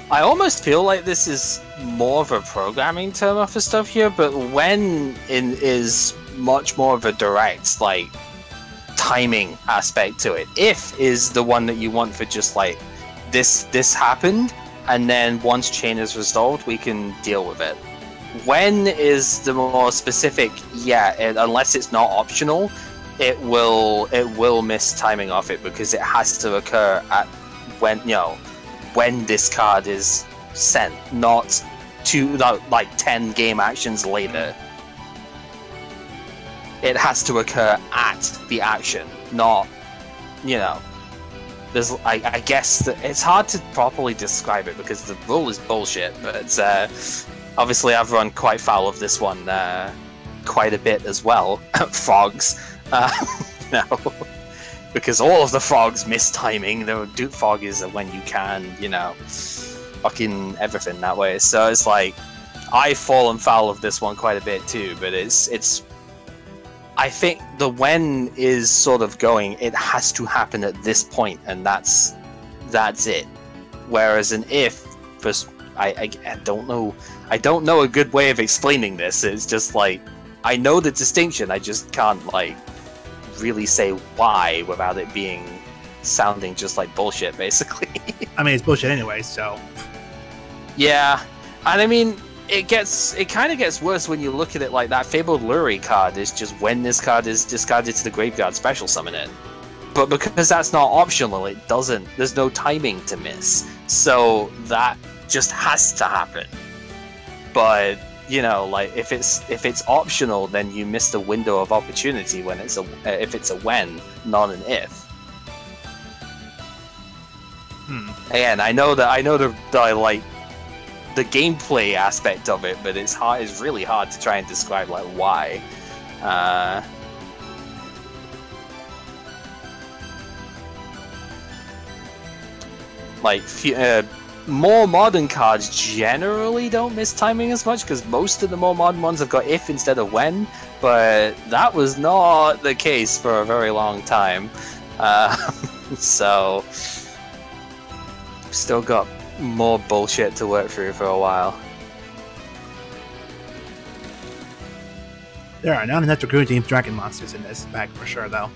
I almost feel like this is more of a programming term for stuff here, but when is much more of a direct like timing aspect to it. If is the one that you want for just like this happened. And then once chain is resolved, we can deal with it. When is the more specific? Yeah, unless it's not optional, it will miss timing off it because it has to occur at when this card is sent, not like 10 game actions later. It has to occur at the action, not There's, I guess that it's hard to properly describe it because the rule is bullshit, but obviously I've run quite foul of this one quite a bit as well. Frogs, because all of the frogs miss timing. The Duke Fog is a when you can, fucking everything that way. So it's like I've fallen foul of this one quite a bit too, but it's. I think the when is sort of going, it has to happen at this point, and that's it. Whereas an if, I don't know a good way of explaining this. It's just like, I know the distinction, I just can't like really say why without it sounding just like bullshit, basically. I mean, it's bullshit anyway, so. Yeah, and I mean, it kind of gets worse when you look at it like that. Fabled Lurie card is just when this card is discarded to the graveyard, special summon it. But because that's not optional, it doesn't. There's no timing to miss, so that just has to happen. But like if it's optional, then you miss the window of opportunity when if it's a when, not an if. Again, I know the gameplay aspect of it, but it's really hard to try and describe like why. More modern cards generally don't miss timing as much because most of the more modern ones have got if instead of when, but that was not the case for a very long time. So still got more bullshit to work through for a while. There are non-natural Green Dragon monsters in this pack for sure, though.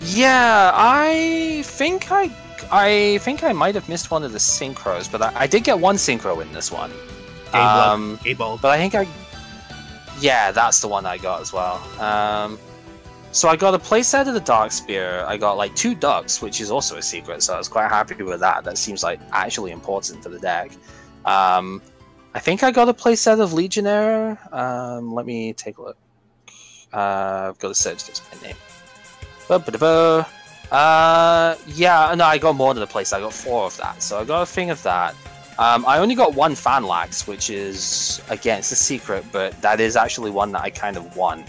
Yeah, I think I might have missed one of the synchros, but I did get one synchro in this one. Gable. But I think yeah, that's the one I got as well. So I got a playset of the Dark Spear. I got like 2 ducks, which is also a secret, so I was quite happy with that. That seems like actually important for the deck. I think I got a playset of Legionnaire. Let me take a look. I've got to search this by name. Yeah, no, I got more than a playset. I got 4 of that, so I got a thing of that. I only got 1 Fanlax, which is, again, it's a secret, but that is actually one that I kind of won.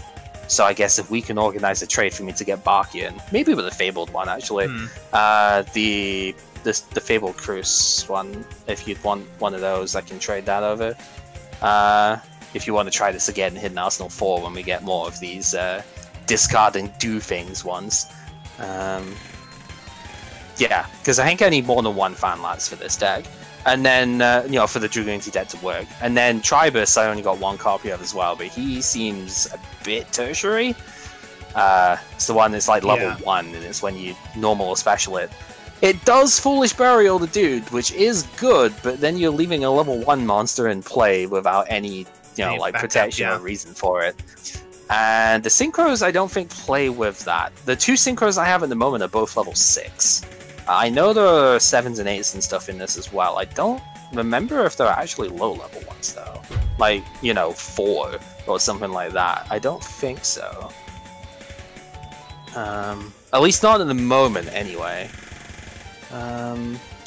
So I guess if we can organize a trade for me to get Barkian, maybe with a Fabled one, actually. The Fabled Cruise one, if you'd want one of those, I can trade that over. if you want to try this again in Hidden Arsenal 4 when we get more of these discard and do things ones. Yeah, because I think I need more than one Fan Lats for this deck. And then, you know, for the Dragoonity deck to work. And then Tribus, I only got one copy of as well, but he seems a bit tertiary. It's the one that's like level 1, and it's when you normal or special it. It does Foolish Burial the dude, which is good, but then you're leaving a level 1 monster in play without any, you know, like protection or reason for it. And the Synchros, I don't think play with that. The 2 Synchros I have at the moment are both level 6. I know there are 7s and 8s and stuff in this as well. I don't remember if they're actually low-level ones, though. Like, you know, 4 or something like that. I don't think so. At least not at the moment, anyway.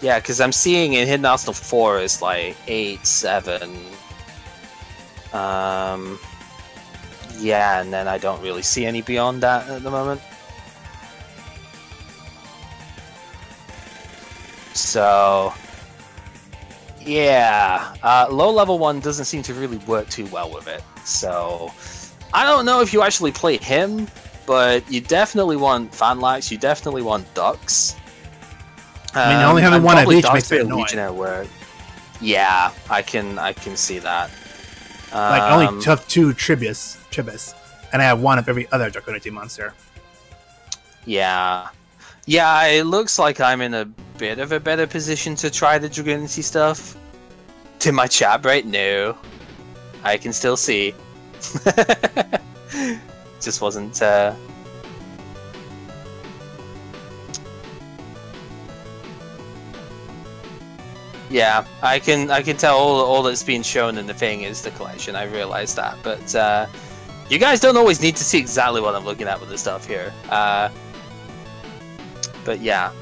Yeah, because I'm seeing in Hidden Arsenal 4 is like 8, 7. Yeah, and then I don't really see any beyond that at the moment. So, yeah, low level 1 doesn't seem to really work too well with it. So, I don't know if you actually play him, but you definitely want Fanlax, you definitely want Ducks. I mean, only having one of each makes it annoying. Work. Yeah, I can see that. Like, I only have 2 Tribus, and I have 1 of every other Dragoonity monster. Yeah. Yeah, it looks like I'm in a bit of a better position to try the Dragoonity stuff. To my chat right now, I can still see. Just wasn't. Yeah, I can tell all that's being shown in the thing is the collection. I realize that, but you guys don't always need to see exactly what I'm looking at with the stuff here. But yeah,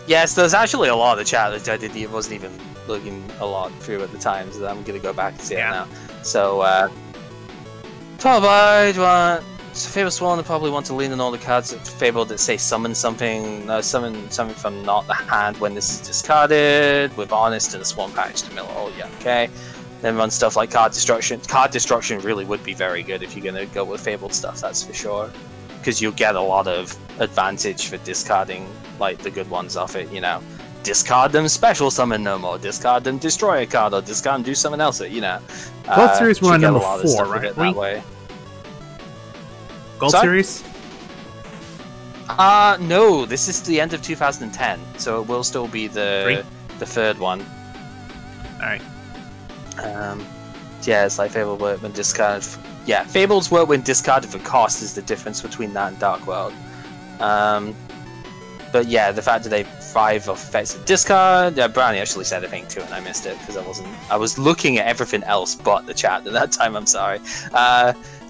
yes, there's actually a lot of the chat that I wasn't even looking a lot through at the time, so I'm gonna go back and see it now. So, Fabled Swan, I probably want to lean on all the cards of Fabled that say summon something, summon something from not the hand when this is discarded, with Honest and a Swan Patch to mill. Oh yeah, okay. Then run stuff like Card Destruction. Card Destruction really would be very good if you're gonna go with Fabled stuff, that's for sure. Because you'll get a lot of advantage for discarding like the good ones off it, you know. Discard them, special summon no more. Discard them, destroy a card, or discard and do something else, you know. Gold Series we're on number 4, right? That way. Gold Series? No, this is the end of 2010, so it will still be the third one. Alright. Yeah, it's like Fabled work when discarded. Yeah, Fabled's work when discarded for cost is the difference between that and Dark World. But yeah, the fact that they 5 of effects of discard. Yeah, Brownie actually said a thing too, and I missed it because I was looking at everything else but the chat at that time. I'm sorry.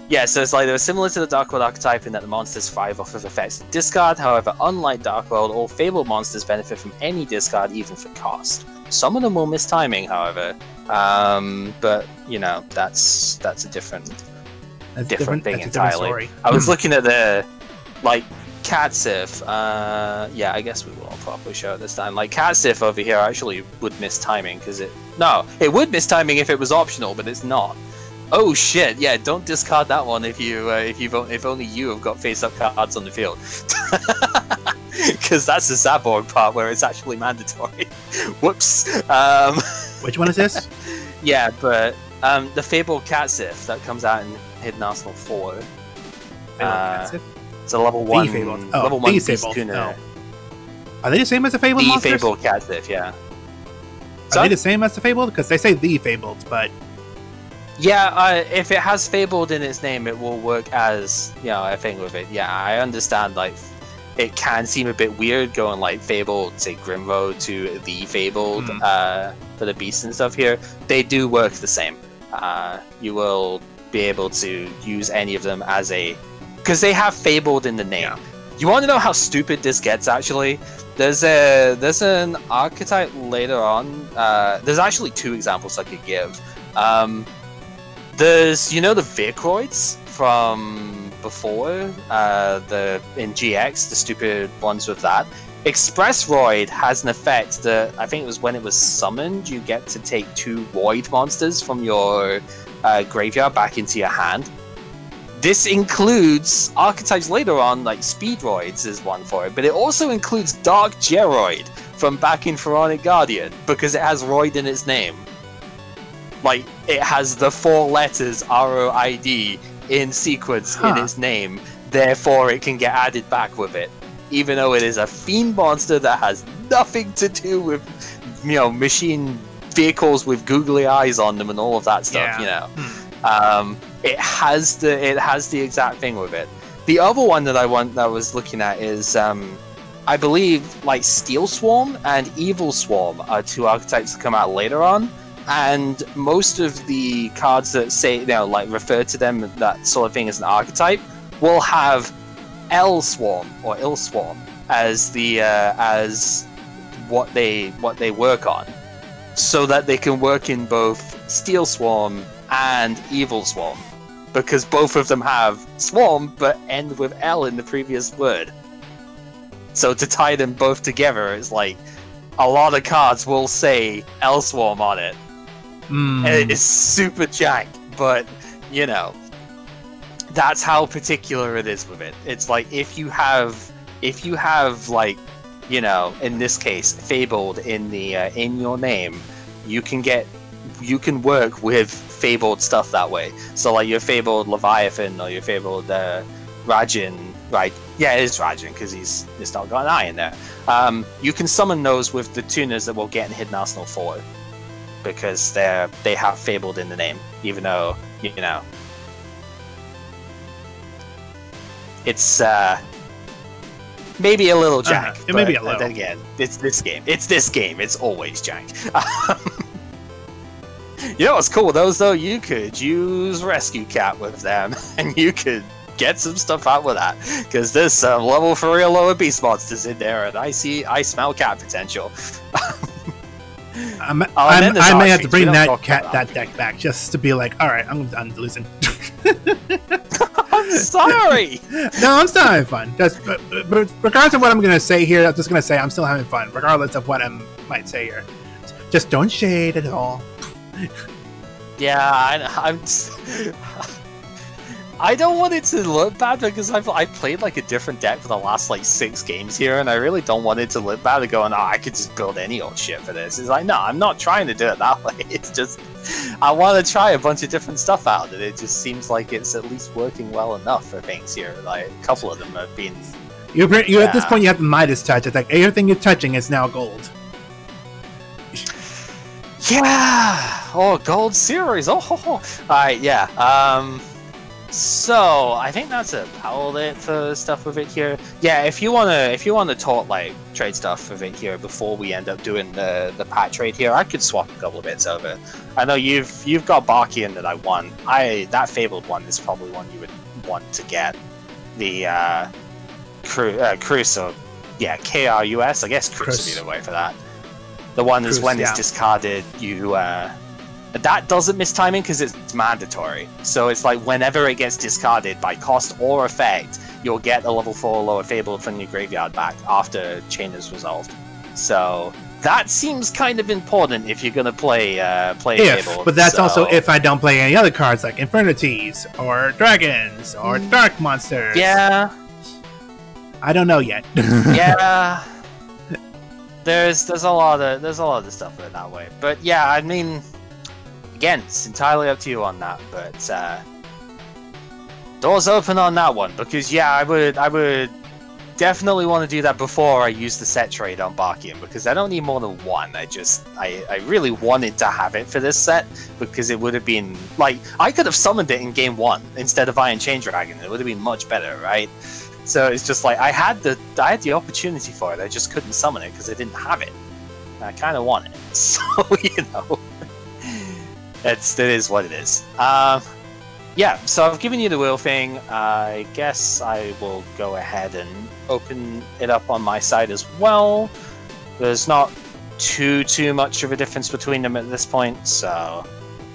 Yeah, so it's like they were similar to the Dark World archetype in that the monsters 5 off of effects of discard. However, unlike Dark World, all Fabled monsters benefit from any discard, even for cost. Some of them will miss timing, however. But you know, that's a different thing entirely. I was looking at the like Catsif. Yeah, I guess we will probably show it this time. Like Catsif over here actually would miss timing because it would miss timing if it was optional, but it's not. Oh shit! Yeah, don't discard that one if only you have got face-up cards on the field, because that's the Zaborg part where it's actually mandatory. Whoops. Which one is this? Yeah, but the Fabled Catsif that comes out in Hidden Arsenal 4. It's a level 1. Level 1 Beast-Tuner. Oh. Are they the same as the Fabled monsters? The Fabled Catsif, yeah. Are they the same as the Fabled? Because they say the Fabled, but. Yeah, if it has Fabled in its name, it will work as, you know, a thing with it. Yeah, I understand, like, it can seem a bit weird going, like, Fabled, say, Grimroad to the Fabled for the beasts and stuff here. They do work the same. You will be able to use any of them as a... Because they have Fabled in the name. Yeah. You want to know how stupid this gets, actually? There's an archetype later on. There's actually 2 examples I could give. There's, you know, the Vicroids from before, in GX, the stupid ones with that. Express Roid has an effect that I think it was when it was summoned, you get to take 2 Roid monsters from your graveyard back into your hand. This includes archetypes later on, like Speedroids is one for it, but it also includes Dark Geroid from back in Pharaonic Guardian, because it has Roid in its name. Like, it has the 4 letters ROID in sequence in its name, therefore it can get added back with it. Even though it is a fiend monster that has nothing to do with, you know, machine vehicles with googly eyes on them and all of that stuff, you know. It has the exact thing with it. The other one that I was looking at is, I believe, like Steel Swarm and Evil Swarm are 2 archetypes that come out later on, and most of the cards that say, you know, like refer to them, that sort of thing, as an archetype, will have L Swarm or Ill Swarm as the as what they work on, so that they can work in both Steel Swarm and Evil Swarm, because both of them have Swarm but end with L in the previous word. So to tie them both together, it's like a lot of cards will say L Swarm on it, and it is super jank, but you know. That's how particular it is with it. It's like if you have like, you know, in this case, Fabled in the in your name, you can work with Fabled stuff that way. So like your Fabled Leviathan or your Fabled Rajin, right? Yeah, it is Rajin because he's not got an eye in there. You can summon those with the tuners that will get in Hidden Arsenal 4 because they have Fabled in the name, even though, you know. It's maybe a little jank. It may be a little. Then again, it's this game. It's always jank. You know what's cool with those though? You could use Rescue Cat with them, and you could get some stuff out with that. Because there's some level 3 lower beast monsters in there, and I smell cat potential. I may have to bring that deck back just to be like, all right, I'm done losing. I'm sorry. No, I'm still having fun. But regardless of what I'm going to say here, I'm just going to say I'm still having fun, regardless of what I might say here. Just don't shade at all. Yeah, I don't want it to look bad because I've played like a different deck for the last like 6 games here, and I really don't want it to look bad and going, oh, I could just build any old shit for this. It's like, no, I'm not trying to do it that way. It's just, I want to try a bunch of different stuff out, and it just seems like it's at least working well enough for things here. Like, a couple of them have been... You're at this point, you have the Midas touch. It's like, everything you're touching is now gold. Yeah! Oh, gold series! Oh, ho, ho. Alright, yeah. So I think that's about it for stuff with it here. Yeah, if you wanna talk like trade stuff with it here before we end up doing the pat trade here, I could swap a couple of bits over. I know you've got Barkian that I want. That Fabled one is probably one you would want to get. The Crus, or yeah, KRUS. I guess Crus would be the way for that. The one is when it's discarded, you that doesn't miss timing because it's mandatory. So it's like whenever it gets discarded by cost or effect, you'll get a level 4 lower Fabled from your graveyard back after Chain is resolved. So that seems kind of important if you're gonna play Fabled. But that's also if I don't play any other cards like Infernities or Dragons or Dark Monsters. Yeah. I don't know yet. Yeah. There's a lot of stuff with it that way. But yeah, I mean, again, it's entirely up to you on that, but doors open on that one, because yeah, I would definitely want to do that before I use the set trade on Barkian, because I don't need more than one. I really wanted to have it for this set, because it would have been like, I could have summoned it in game 1 instead of Iron Chain Dragon. It would have been much better, right? So it's just like I had the opportunity for it. I just couldn't summon it because I didn't have it. And I kind of want it, so you know. It is what it is. Yeah, so I've given you the wheel thing. I guess I will go ahead and open it up on my side as well. There's not too much of a difference between them at this point, so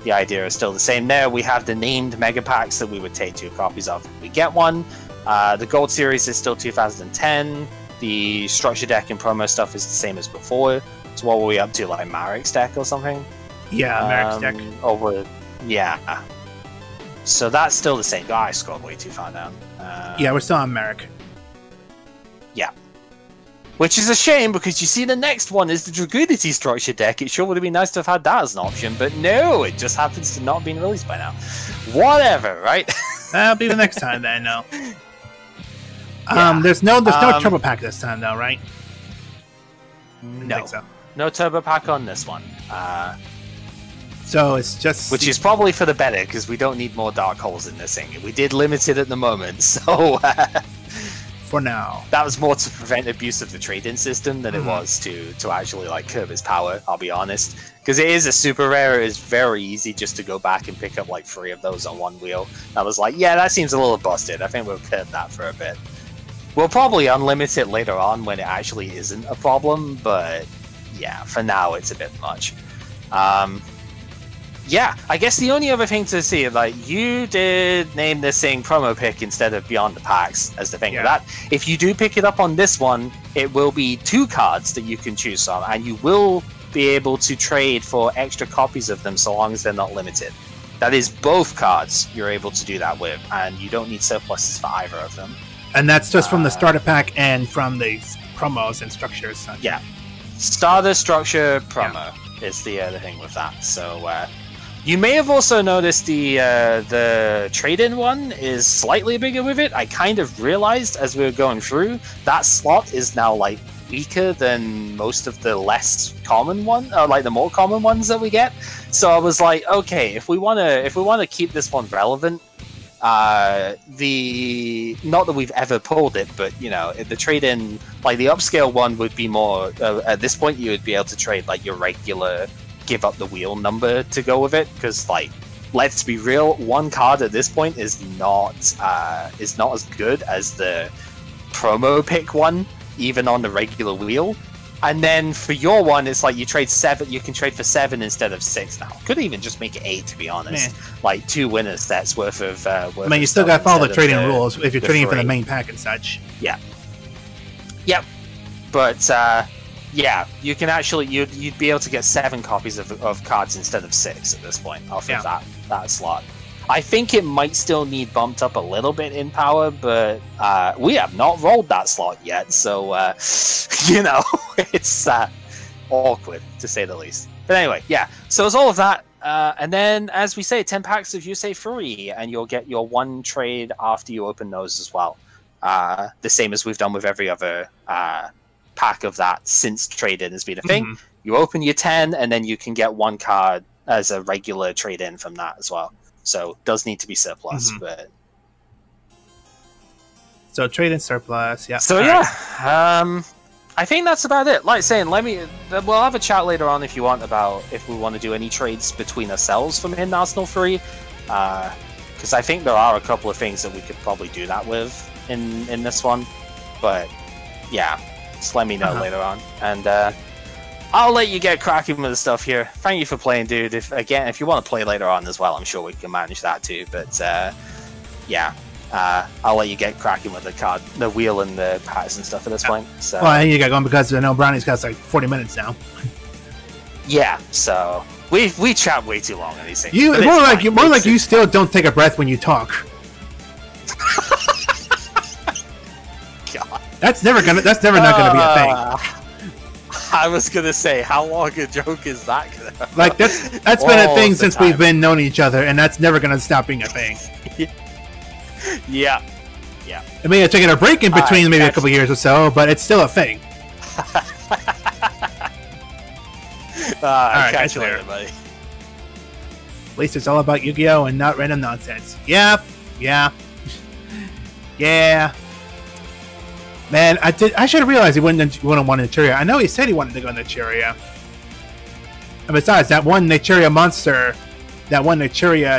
the idea is still the same there. We have the named mega packs that we would take 2 copies of if we get one. The gold series is still 2010. The structure deck and promo stuff is the same as before. So what were we up to, like Marek's deck or something? Yeah, Marek's deck. Yeah. So that's still the same. I scrolled way too far down. Yeah, we're still on Marek. Yeah. Which is a shame, because you see the next one is the Dragoonity structure deck. It sure would have been nice to have had that as an option, but no, it just happens to not have been released by now. Whatever, right? That'll be the next time then, no. Yeah. There's no turbo pack this time though, right? No. I think so. No turbo pack on this one. So it's just... Which is probably for the better, because we don't need more dark holes in this thing. We did limit it at the moment, so... for now. That was more to prevent abuse of the trade-in system than it was to actually like curb its power, I'll be honest. Because it is a super rare, it is very easy just to go back and pick up like 3 of those on one wheel. I was like, yeah, that seems a little busted. I think we'll curb that for a bit. We'll probably unlimit it later on when it actually isn't a problem, but yeah, for now it's a bit much. Yeah, I guess the only other thing to see, like, you did name this thing promo pick instead of Beyond the Packs as the thing with that. If you do pick it up on this one, it will be 2 cards that you can choose from, and you will be able to trade for extra copies of them so long as they're not limited. That is both cards you're able to do that with, and you don't need surpluses for either of them. And that's just from the starter pack and from the promos and structures. Yeah. Starter, structure, promo is the thing with that. So, you may have also noticed the trade-in one is slightly bigger with it. I kind of realized as we were going through, that slot is now like weaker than most of the less common one, or like the more common ones that we get. So I was like, okay, if we wanna keep this one relevant, not that we've ever pulled it, but you know, the trade-in, like the upscale one would be more. At this point, you would be able to trade like your regular give up the wheel number to go with it, because like, let's be real, 1 card at this point is not as good as the promo pick one, even on the regular wheel. And then for your one, it's like you trade 7. You can trade for 7 instead of 6 now. Could even just make it 8, to be honest. Like 2 winner sets worth of. I mean, you still got to follow the trading rules if you're trading for the main pack and such. Yeah. Yep. But. Yeah, you can actually you'd be able to get 7 copies of cards instead of 6 at this point off of that slot. I think it might still need bumped up a little bit in power, but we have not rolled that slot yet, so you know, it's awkward to say the least. But anyway, yeah. So it's all of that, and then as we say, 10 packs of Yusei free, and you'll get your 1 trade after you open those as well. The same as we've done with every other. Pack of that since trade-in has been a thing. You open your 10 and then you can get 1 card as a regular trade-in from that as well. So does need to be surplus, but so trade-in surplus, yeah. So I think that's about it. Like saying, we'll have a chat later on if you want about if we want to do any trades between ourselves from Hidden Arsenal 3, because I think there are a couple of things that we could probably do that with in this one, but yeah. Just let me know later on, and I'll let you get cracking with the stuff here. Thank you for playing, dude. If you want to play later on as well, I'm sure we can manage that too. But I'll let you get cracking with the wheel and the packs and stuff at this point. So, well, I need to get going because I know Brownie's got like 40 minutes now. Yeah, so we chat way too long on these things. More like you still don't take a breath when you talk. God. That's never not gonna be a thing. I was gonna say, how long a joke is that gonna? Like that's been a thing since we've been known each other, and that's never gonna stop being a thing. Yeah. I mean, I've taken a break in between maybe a couple years or so, but it's still a thing. Alright, catch you later, buddy. At least it's all about Yu-Gi-Oh! And not random nonsense. Yeah. Man, I should have realized he wouldn't want Nichiria. I know he said he wanted to go Nichiria. And besides, that one Nichiria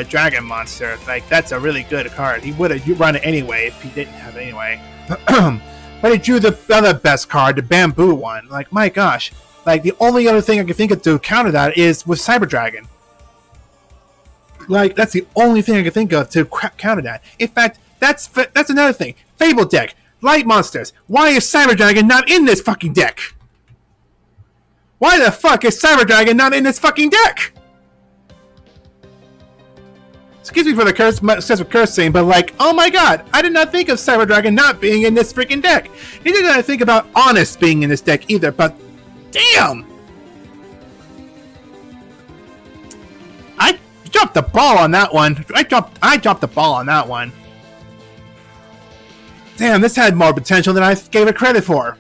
dragon monster, like, that's a really good card. He would have run it anyway if he didn't have it anyway. But he drew the other best card, the bamboo one. Like, my gosh. Like, the only other thing I can think of to counter that is with Cyber Dragon. Like, that's the only thing I can think of to counter that. In fact, that's another thing. Fable deck. Light monsters! Why is Cyber Dragon not in this fucking deck? Why the fuck is Cyber Dragon not in this fucking deck? Excuse me for the excessive cursing, but like, oh my god, I did not think of Cyber Dragon not being in this freaking deck. Neither did I think about Honest being in this deck either, but damn! I dropped the ball on that one. I dropped the ball on that one. Damn, this had more potential than I gave it credit for.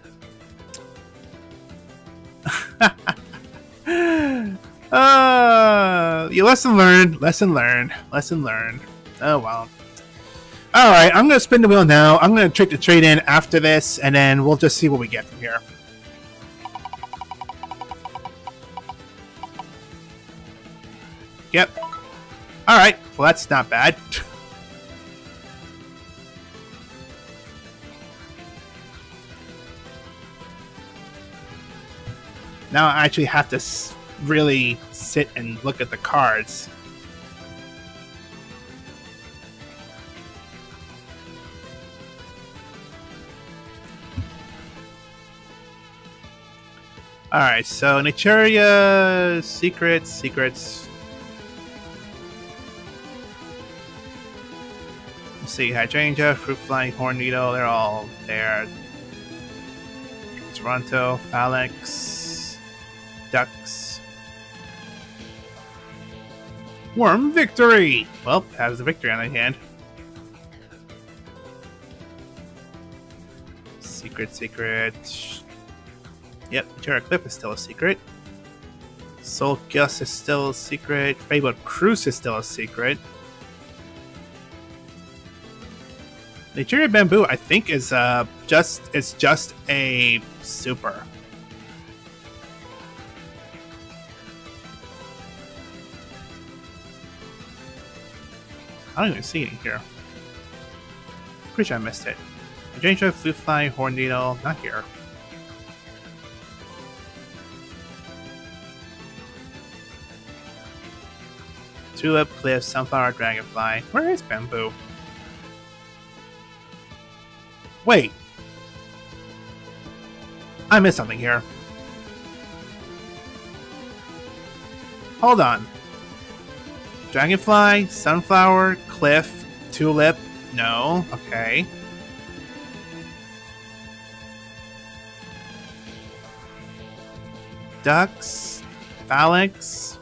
You lesson learned, lesson learned, lesson learned. Oh well. Alright, I'm gonna spin the wheel now. I'm gonna trick the trade in after this, and then we'll just see what we get from here. Yep. Alright, well that's not bad. Now I actually have to really sit and look at the cards. Alright, so Naturia, secrets. Let's see, Hydrangea, Fruit Flying, Horn Needle, they're all there. Toronto, Phalanx, Ducks. Worm Victory! Well, has a victory on the hand. Secret. Yep, Terra Cliff is still a secret. Soul Gus is still a secret. Fabled Cruise is still a secret. Naturia Bamboo, I think, is just a super. I don't even see it here. Pretty sure I missed it. Hydrangea, Flute Fly, Horn Needle, not here. Tulip, Cliff, Sunflower, Dragonfly. Where is Bamboo? Wait. I missed something here. Hold on. Dragonfly, Sunflower, Cliff, Tulip. No. Okay. Ducks, Phalanx,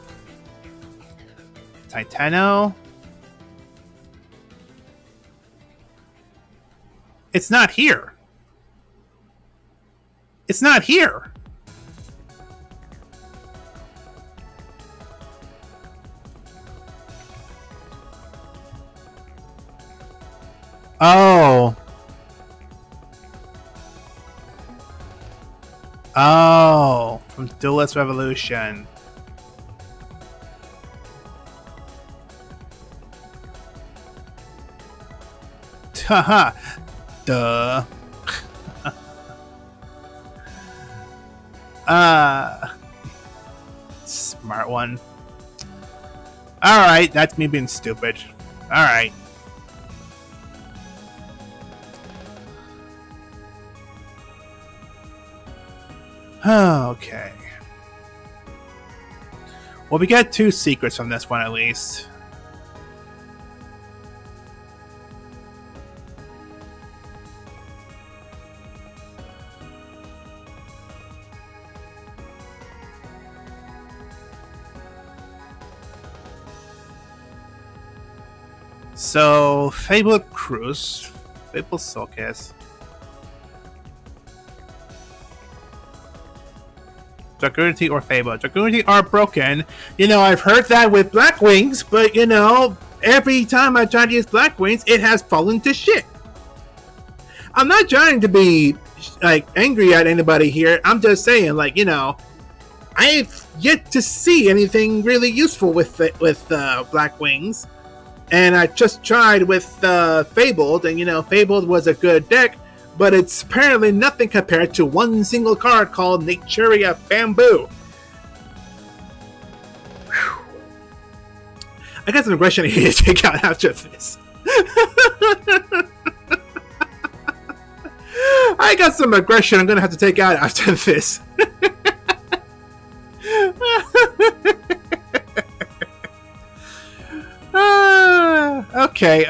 Titano. It's not here. It's not here. Oh. Oh, from Duelist Revolution. Haha. Duh. Smart one. Alright, that's me being stupid. Alright. Okay. Well, we get 2 secrets from this one at least. So, Fabled Cruise, Fabled Soulcast, Dragoonity or Fable. Dragoonity are broken. You know, I've heard that with Black Wings, but you know, every time I try to use Black Wings, it has fallen to shit. I'm not trying to be like angry at anybody here. I'm just saying, like, you know, I've yet to see anything really useful with Black Wings. And I just tried with Fabled, and you know, Fabled was a good deck, but it's apparently nothing compared to one single card called Naturia Bamboo. Whew. I got some aggression I need to take out after this. got some aggression I'm gonna have to take out after this. Okay.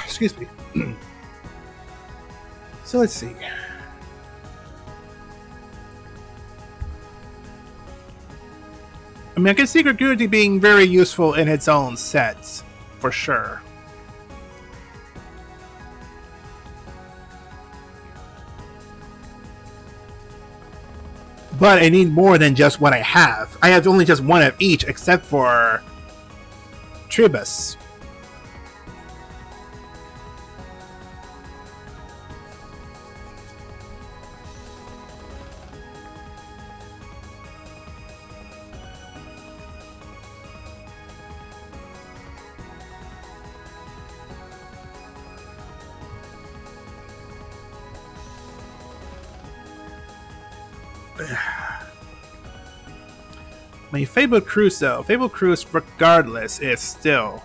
Excuse me. So let's see. I mean, I can see Gratuity being very useful in its own sets, for sure. But I need more than just what I have. I have only just one of each, except for Tribus. I mean, Fabled Cruise, though. Fabled Cruise, regardless, is still...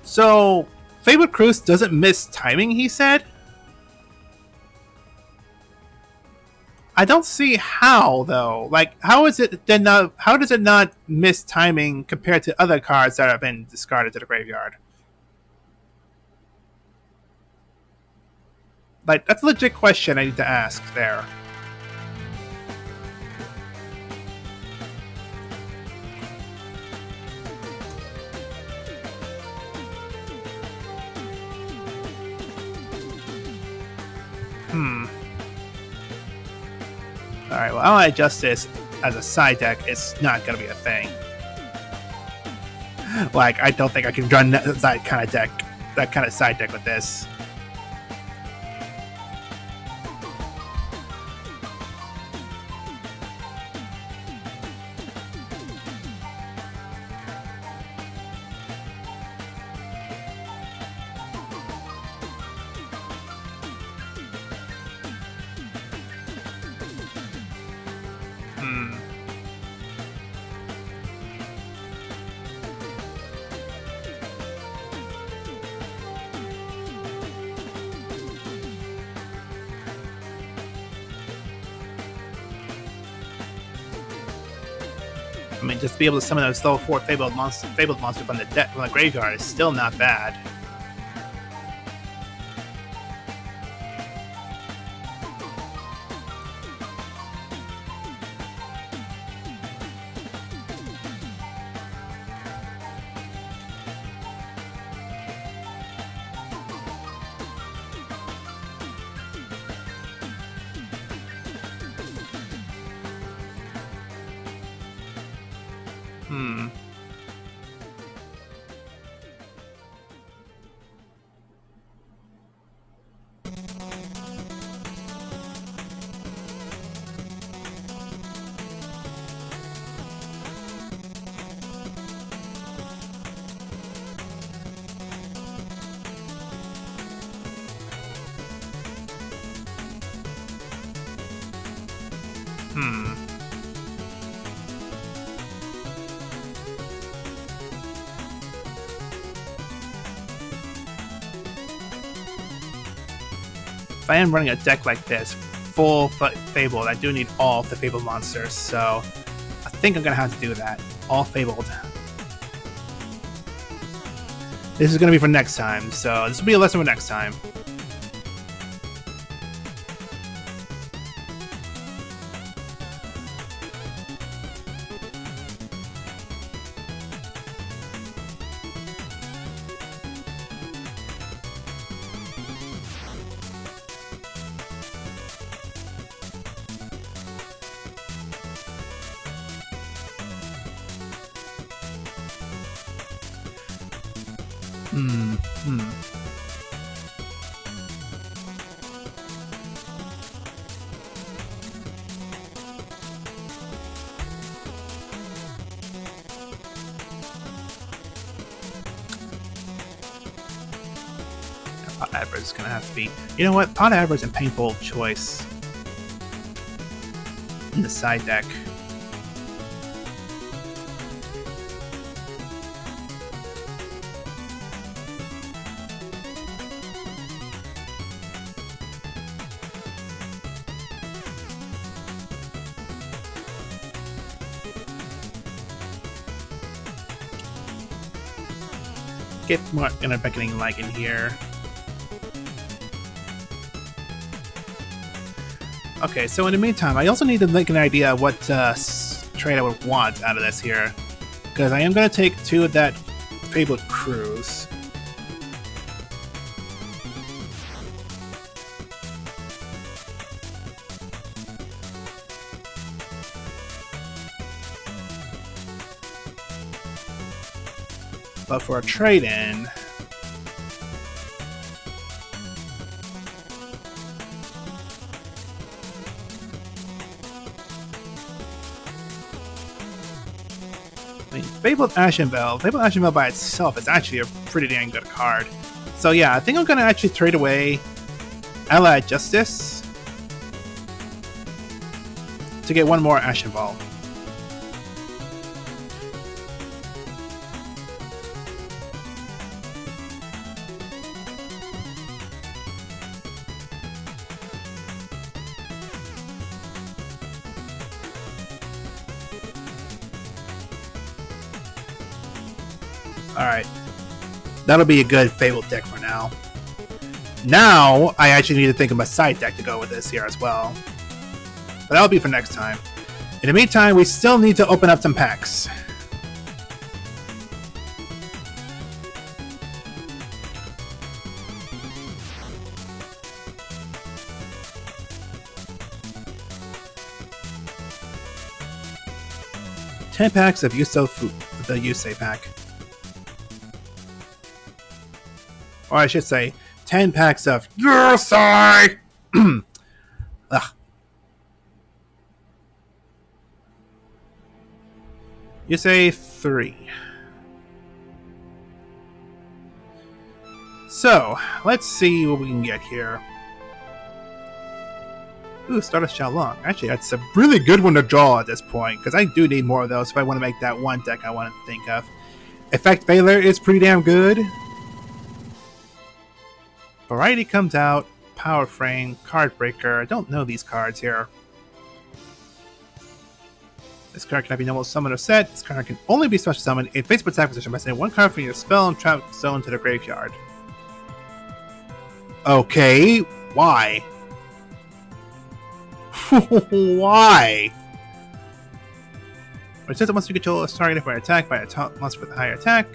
So, Fabled Cruise doesn't miss timing, he said? I don't see how, though. Like, how is it then not, how does it not miss timing compared to other cards that have been discarded to the graveyard? Like, that's a legit question I need to ask there. Alright, well, I'll adjust this as a side deck. It's not going to be a thing. Like, I don't think I can run that kind of deck, that kind of side deck with this. I mean, just to be able to summon those level 4 Fabled monster from the deck from the graveyard is still not bad. If I am running a deck like this, full Fabled, I do need all of the Fabled monsters, so I think I'm going to have to do that. All Fabled. This is going to be for next time, so this will be a lesson for next time. Pot Adverse is going to have to be... You know what? Pot Adverse and Painful Choice in the side deck. Get more beckoning like in here. Okay, so in the meantime, I also need to make an idea of what trade I would want out of this here, because I am going to take 2 of that Fabled Cruise. But for a trade-in, I mean, Fabled Ashenvale. Fabled Ashenvale by itself is actually a pretty dang good card. So yeah, I think I'm gonna actually trade away Allied Justice to get 1 more Ashenvale. Alright. That'll be a good Fabled deck for now. Now, I actually need to think of a side deck to go with this here as well. But that'll be for next time. In the meantime, we still need to open up some packs. Ten packs of Yuso Food, the Yusei pack. Or I should say, 10 packs of Yusei! Ugh. Yusei 3. So, let's see what we can get here. Ooh, Stardust Xiaolong. Actually, that's a really good one to draw at this point, because I do need more of those if I want to make that one deck I want to think of. Effect Veiler is pretty damn good. Variety comes out, Power Frame, Card Breaker. I don't know these cards here. This card cannot be normal summon or set. This card can only be special summoned in face attack position by sending 1 card from your spell and trap zone to the graveyard. Okay, why? Why? When it says a monster you control is targeted for an attack by a monster with a higher attack.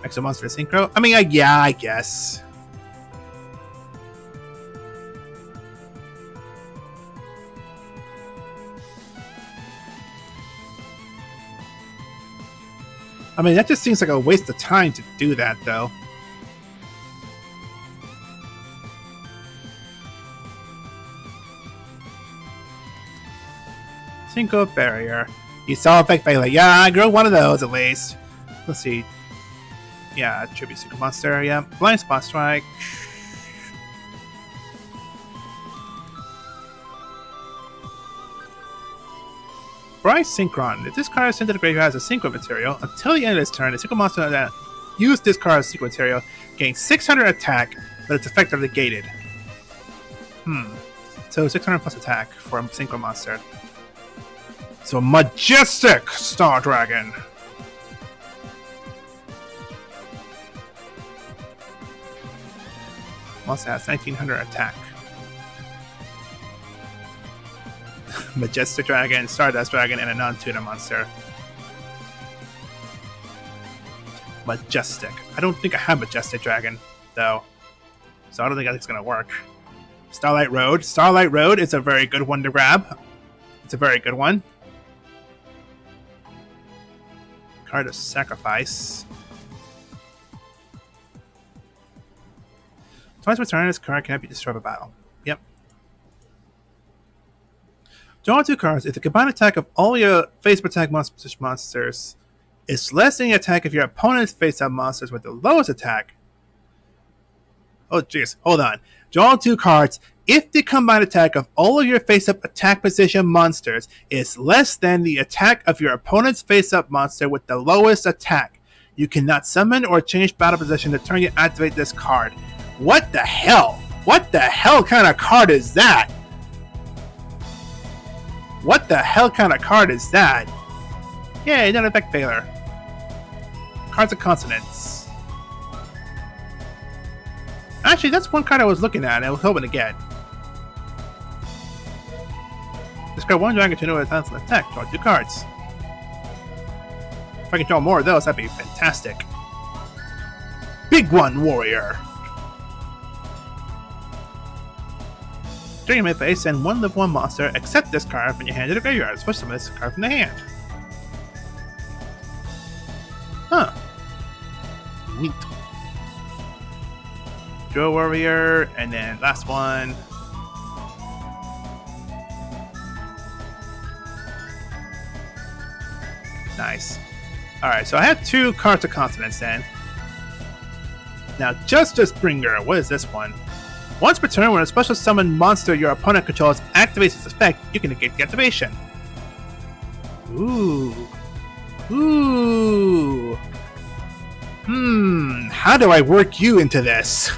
Extra monster synchro. I mean, yeah, I guess. I mean, that just seems like a waste of time to do that, though. Synchro Barrier. You saw Effect Veiler. Yeah, I grew 1 of those at least. Let's see. Yeah, Tribute Synchro Monster. Yeah, Blind Spot Strike. Bryce Synchron. If this card is sent to the graveyard as a synchro material, until the end of this turn, the synchro monster that used this card as synchro material gains 600 attack, but it's effectively gated. So 600 plus attack for a synchro monster. So Majestic Star Dragon. Monster has 1900 attack. Majestic Dragon, Stardust Dragon, and a non-tuner monster. Majestic. I don't think I have Majestic Dragon, though. So I don't think that's going to work. Starlight Road. Starlight Road is a very good one to grab. It's a very good one. Card of Sacrifice. Twice per turn, this card cannot be destroyed by battle. Yep. Draw 2 cards. If the combined attack of all your face attack monsters is less than the attack of your opponent's face-up monsters with the lowest attack, Oh, jeez. Hold on. Draw 2 cards. If the combined attack of all of your face-up attack position monsters is less than the attack of your opponent's face-up monster with the lowest attack, you cannot summon or change battle position to turn you activate this card. What the hell? What the hell kind of card is that? What the hell kind of card is that? Yay, non-effect failure. Cards of consonants. Actually, that's one card I was looking at and I was hoping to get. Discard 1 dragon to know at a time to attack. Draw 2 cards. If I can draw more of those, that'd be fantastic. Big One Warrior. During your mid phase, send 1 level 1 monster, except this card from your hand to the graveyard. Switch some of this card from the hand. Huh. Neat. Duel Warrior, and then last one. Nice. Alright, so I have 2 cards of consonants then. Now, Justice Bringer, what is this one? Once per turn, when a special summon monster your opponent controls activates its effect, you can negate the activation. Ooh. Ooh. How do I work you into this?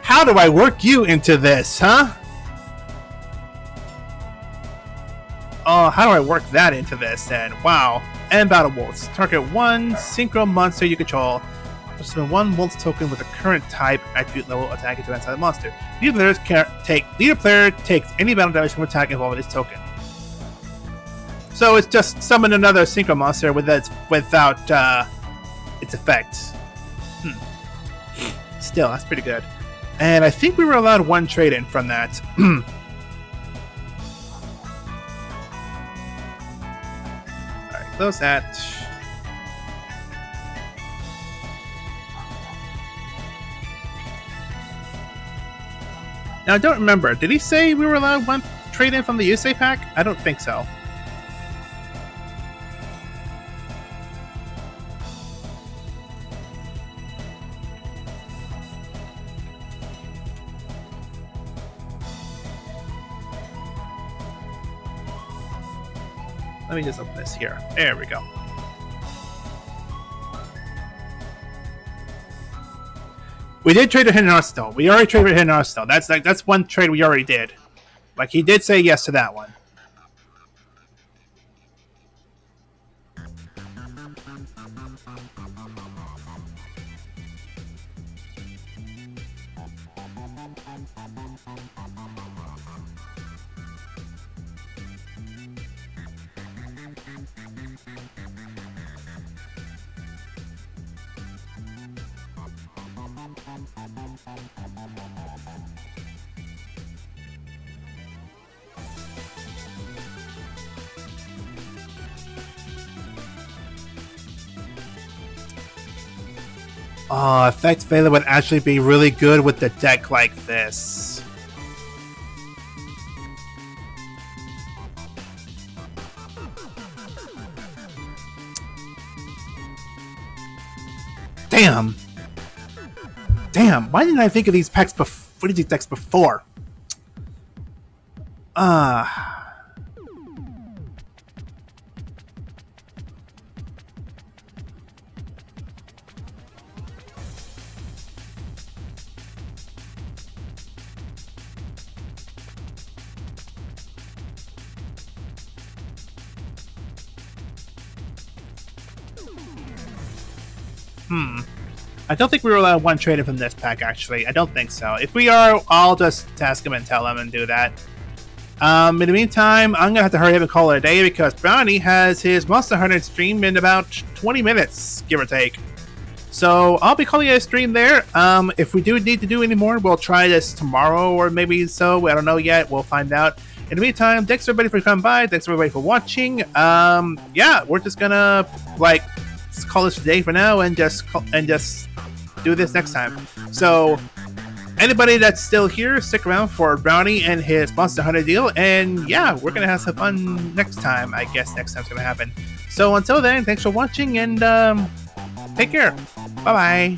How do I work you into this, huh? Oh, how do I work that into this then? Wow. And Battle Wolves. Target 1 synchro monster you control. Summon 1 Wolves token with a current type attribute level attack into inside the monster. Neither player takes any battle damage from attack involving this token. So it's just summon another synchro monster without its effect. Still, that's pretty good. And I think we were allowed 1 trade-in from that. Alright, close that. Now, I don't remember. Did he say we were allowed 1 trade-in from the Yusei pack? I don't think so. Let me just open this here. There we go. We did trade with Hidden Hearthstone. We already traded with Hidden Hearthstone. That's 1 trade we already did. Like, he did say yes to that one. Oh, Effect Failure would actually be really good with a deck like this. Damn! Damn, why didn't I think of these decks before? I don't think we were allowed 1 trade-in from this pack, actually. I don't think so. If we are, I'll just task him and tell him and do that. In the meantime, I'm going to have to hurry up and call it a day because Brownie has his Monster Hunter stream in about 20 minutes, give or take. So I'll be calling it a stream there. If we do need to do any more, we'll try this tomorrow or maybe so. I don't know yet. We'll find out. In the meantime, thanks everybody for coming by. Thanks everybody for watching. Yeah, we're just going to, like, call this a day for now and just do this next time. So anybody that's still here, stick around for Brownie and his Monster Hunter deal, and yeah, we're gonna have some fun next time. I guess next time's gonna happen. So until then, thanks for watching and take care. Bye bye.